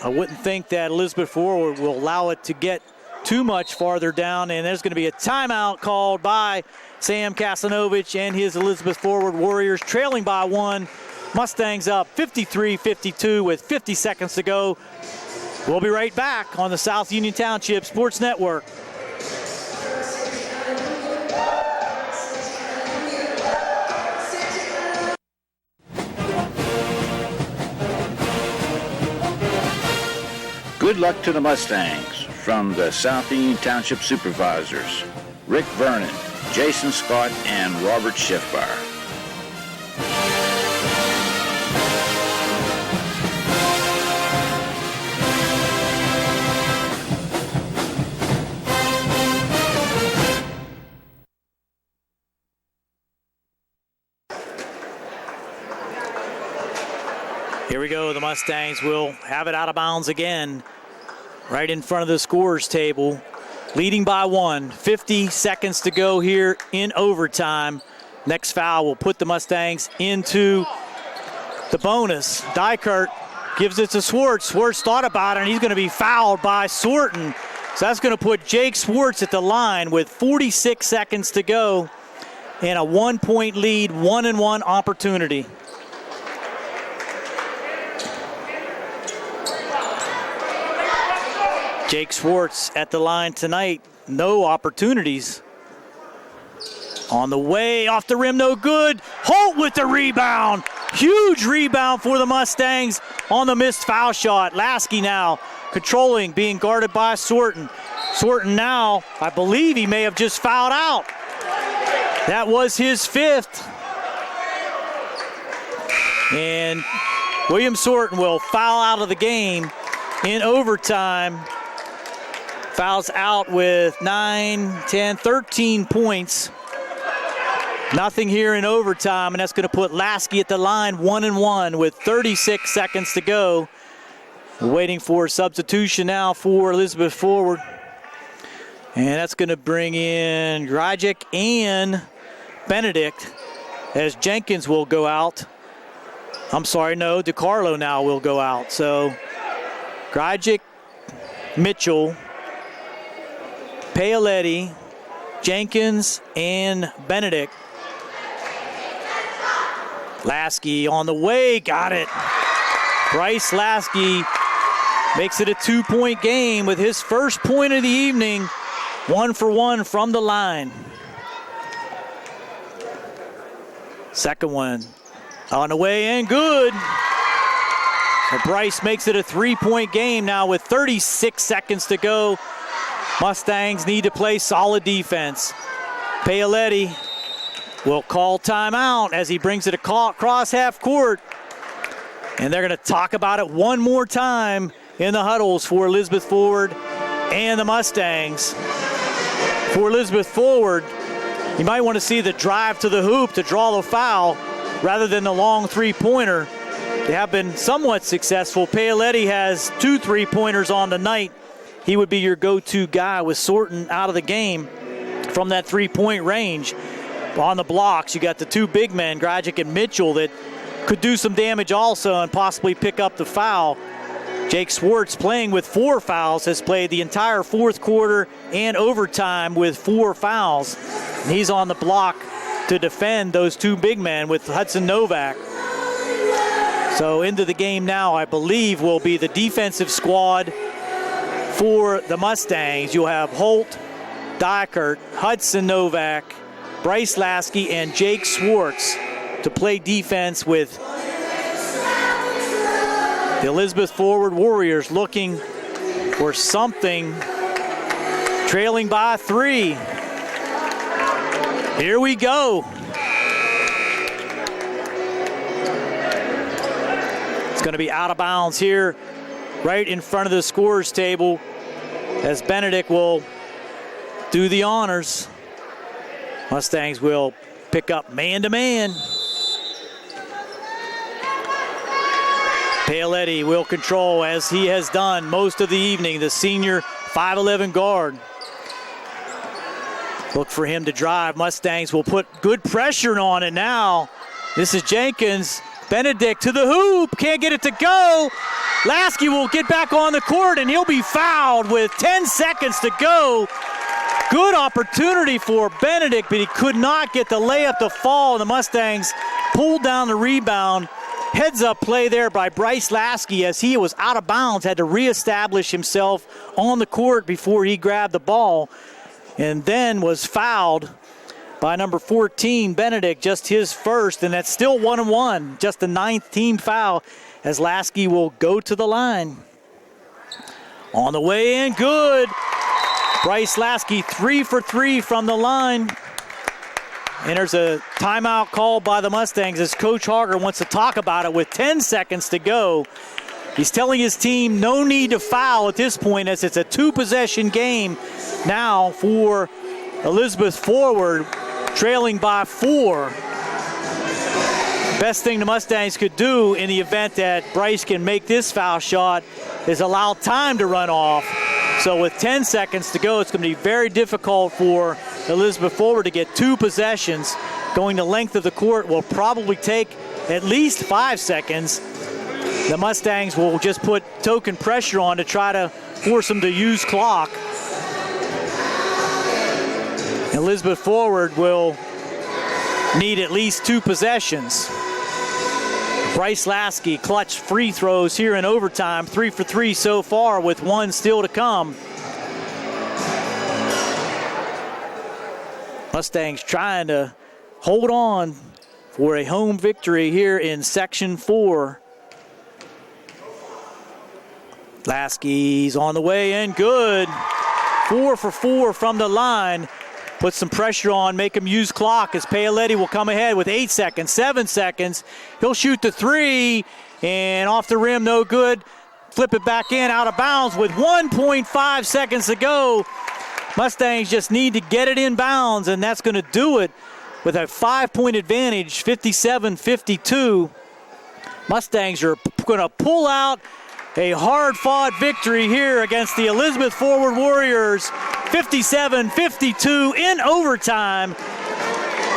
Speaker 1: I wouldn't think that Elizabeth Forward will allow it to get too much farther down, and there's going to be a timeout called by Sam Kasanovich and his Elizabeth Forward Warriors, trailing by 1. Mustangs up 53-52 with 50 seconds to go. We'll be right back on the South Union Township Sports Network.
Speaker 4: Good luck to the Mustangs from the South Union Township Supervisors, Rick Vernon, Jason Scott, and Robert Schiffbar.
Speaker 1: Here we go. The Mustangs will have it out of bounds again, right in front of the scorers table, leading by 1. 50 seconds to go here in overtime. Next foul will put the Mustangs into the bonus. Dykert gives it to Swartz. Swartz thought about it, and he's going to be fouled by Sorton. So that's going to put Jake Swartz at the line with 46 seconds to go and a 1-point lead, 1-1 opportunity. Jake Swartz at the line tonight. No opportunities. On the way, off the rim, no good. Holt with the rebound. Huge rebound for the Mustangs on the missed foul shot. Lasky now controlling, being guarded by Sorton. Sorton now, I believe he may have just fouled out. That was his 5th. And William Sorton will foul out of the game in overtime. Fouls out with 9, 10, 13 points. Nothing here in overtime, and that's going to put Lasky at the line 1-1 with 36 seconds to go. We're waiting for substitution now for Elizabeth Forward. And that's going to bring in Grajic and Benedict as Jenkins will go out. I'm sorry, no, DiCarlo now will go out. So Grajic, Mitchell, Paoletti, Jenkins, and Benedict. Lasky on the way, got it. Bryce Lasky makes it a 2-point game with his first point of the evening, 1 for 1 from the line. Second one on the way and good. So Bryce makes it a 3-point game now with 36 seconds to go. Mustangs need to play solid defense. Paoletti will call timeout as he brings it across half court. And they're going to talk about it one more time in the huddles for Elizabeth Forward and the Mustangs. For Elizabeth Forward, you might want to see the drive to the hoop to draw the foul rather than the long 3-pointer. They have been somewhat successful. Paoletti has 2 3-pointers on the night. He would be your go-to guy with Sorton out of the game from that 3-point range. On the blocks, you got the 2 big men, Grajic and Mitchell, that could do some damage also and possibly pick up the foul. Jake Swartz, playing with 4 fouls, has played the entire 4th quarter and overtime with 4 fouls. And he's on the block to defend those 2 big men with Hudson Novak. So into the game now, I believe, will be the defensive squad for the Mustangs. You'll have Holt, Dykert, Hudson Novak, Bryce Lasky, and Jake Swartz to play defense with The Elizabeth Forward Warriors looking for something, trailing by 3. Here we go. It's going to be out of bounds here, right in front of the scorer's table, as Benedict will do the honors. Mustangs will pick up man-to-man. Paoletti will control, as he has done most of the evening, the senior 5'11" guard. Look for him to drive. Mustangs will put good pressure on it now. This is Jenkins. Benedict to the hoop. Can't get it to go. Lasky will get back on the court, and he'll be fouled with 10 seconds to go. Good opportunity for Benedict, but he could not get the layup to fall. The Mustangs pulled down the rebound. Heads-up play there by Bryce Lasky, as he was out of bounds, had to reestablish himself on the court before he grabbed the ball, and then was fouled by number 14, Benedict, just his first, and that's still 1-1, just the 9th team foul, as Lasky will go to the line. On the way in, good. Bryce Lasky 3 for 3 from the line. And there's a timeout called by the Mustangs as Coach Harger wants to talk about it with 10 seconds to go. He's telling his team no need to foul at this point, as it's a 2-possession game now for Elizabeth Forward, trailing by 4. Best thing the Mustangs could do in the event that Bryce can make this foul shot is allow time to run off. So with 10 seconds to go, it's going to be very difficult for Elizabeth Forward to get 2 possessions. Going the length of the court will probably take at least 5 seconds. The Mustangs will just put token pressure on to try to force them to use clock. Elizabeth Forward will need at least 2 possessions. Bryce Lasky, clutch free throws here in overtime. 3 for 3 so far, with 1 still to come. Mustangs trying to hold on for a home victory here in Section 4. Lasky's on the way in, good. 4 for 4 from the line. Put some pressure on, make him use clock, as Paoletti will come ahead with 8 seconds, 7 seconds. He'll shoot the 3, and off the rim, no good. Flip it back in, out of bounds with 1.5 seconds to go. Mustangs just need to get it in bounds, and that's going to do it with a 5-point advantage, 57-52. Mustangs are going to pull out a hard-fought victory here against the Elizabeth Forward Warriors, 57-52 in overtime.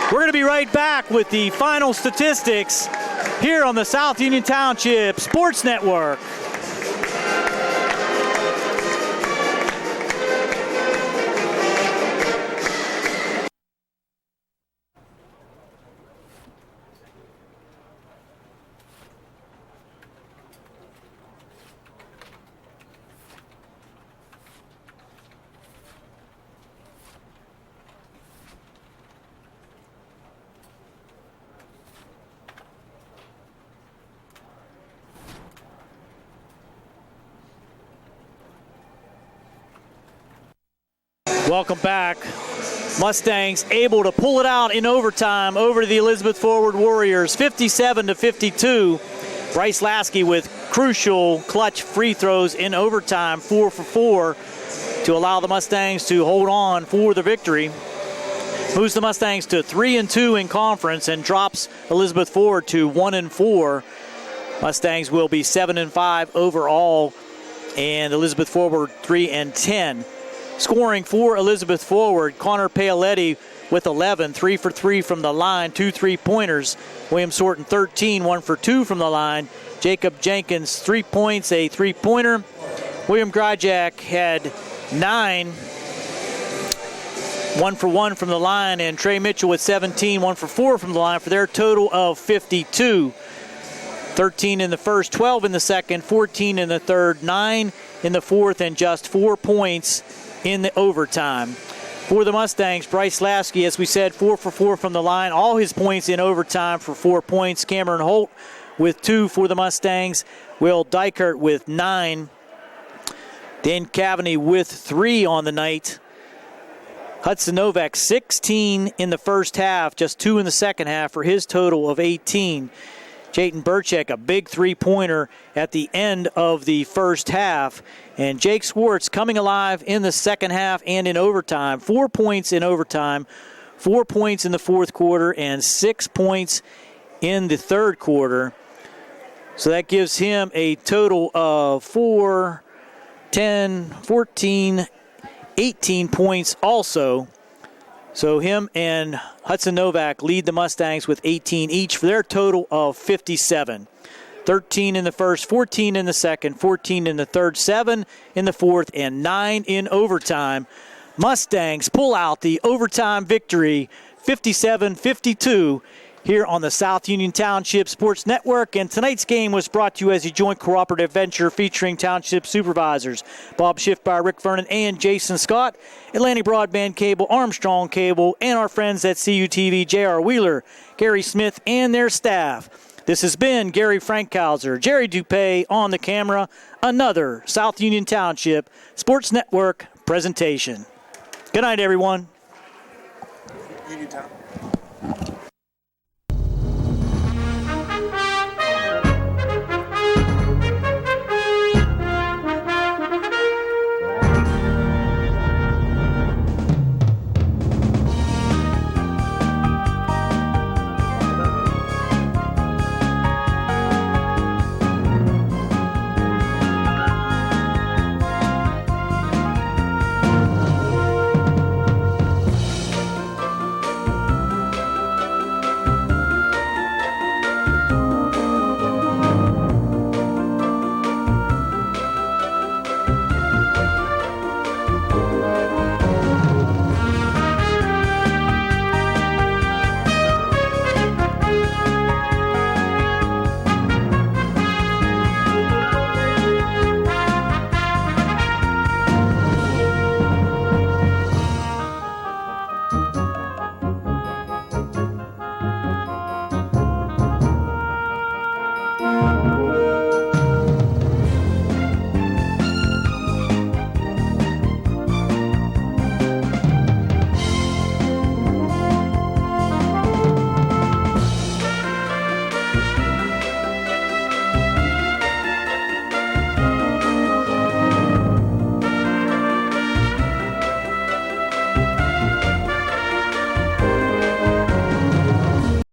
Speaker 1: We're going to be right back with the final statistics here on the South Union Township Sports Network. Welcome back. Mustangs able to pull it out in overtime over the Elizabeth Forward Warriors, 57-52. Bryce Lasky with crucial clutch free throws in overtime, 4 for 4, to allow the Mustangs to hold on for the victory. Moves the Mustangs to 3-2 in conference and drops Elizabeth Forward to 1-4. Mustangs will be 7-5 overall, and Elizabeth Forward 3-10. Scoring for Elizabeth Forward, Connor Paoletti with 11, 3 for 3 from the line, 2 3-pointers. William Sorton 13, 1 for 2 from the line. Jacob Jenkins 3 points, a 3-pointer. William Grajak had 9, 1 for 1 from the line, and Trey Mitchell with 17, 1 for 4 from the line for their total of 52. 13 in the first, 12 in the second, 14 in the third, 9 in the fourth, and just 4 points in the overtime. For the Mustangs, Bryce Lasky, as we said, 4 for 4 from the line. All his points in overtime for 4 points. Cameron Holt with 2 for the Mustangs. Will Dykert with 9. Dan Cavaney with 3 on the night. Hudson Novak, 16 in the first half, just 2 in the second half for his total of 18. Jayden Burchek, a big three-pointer at the end of the first half. And Jake Swartz coming alive in the second half and in overtime. 4 points in overtime, 4 points in the fourth quarter, and 6 points in the third quarter. So that gives him a total of 4, 10, 14, 18 points also. So him and Hudson Novak lead the Mustangs with 18 each for their total of 57. 13 in the first, 14 in the second, 14 in the third, 7 in the fourth, and 9 in overtime. Mustangs pull out the overtime victory, 57-52, here on the South Union Township Sports Network. And tonight's game was brought to you as a joint cooperative venture featuring Township Supervisors Bob Schiffbauer, Rick Vernon, and Jason Scott, Atlantic Broadband Cable, Armstrong Cable, and our friends at CUTV, J.R. Wheeler, Gary Smith, and their staff. This has been Gary Frankhauser, Jerry Dupay on the camera, another South Union Township Sports Network presentation. Good night, everyone.
Speaker 9: Uniontown.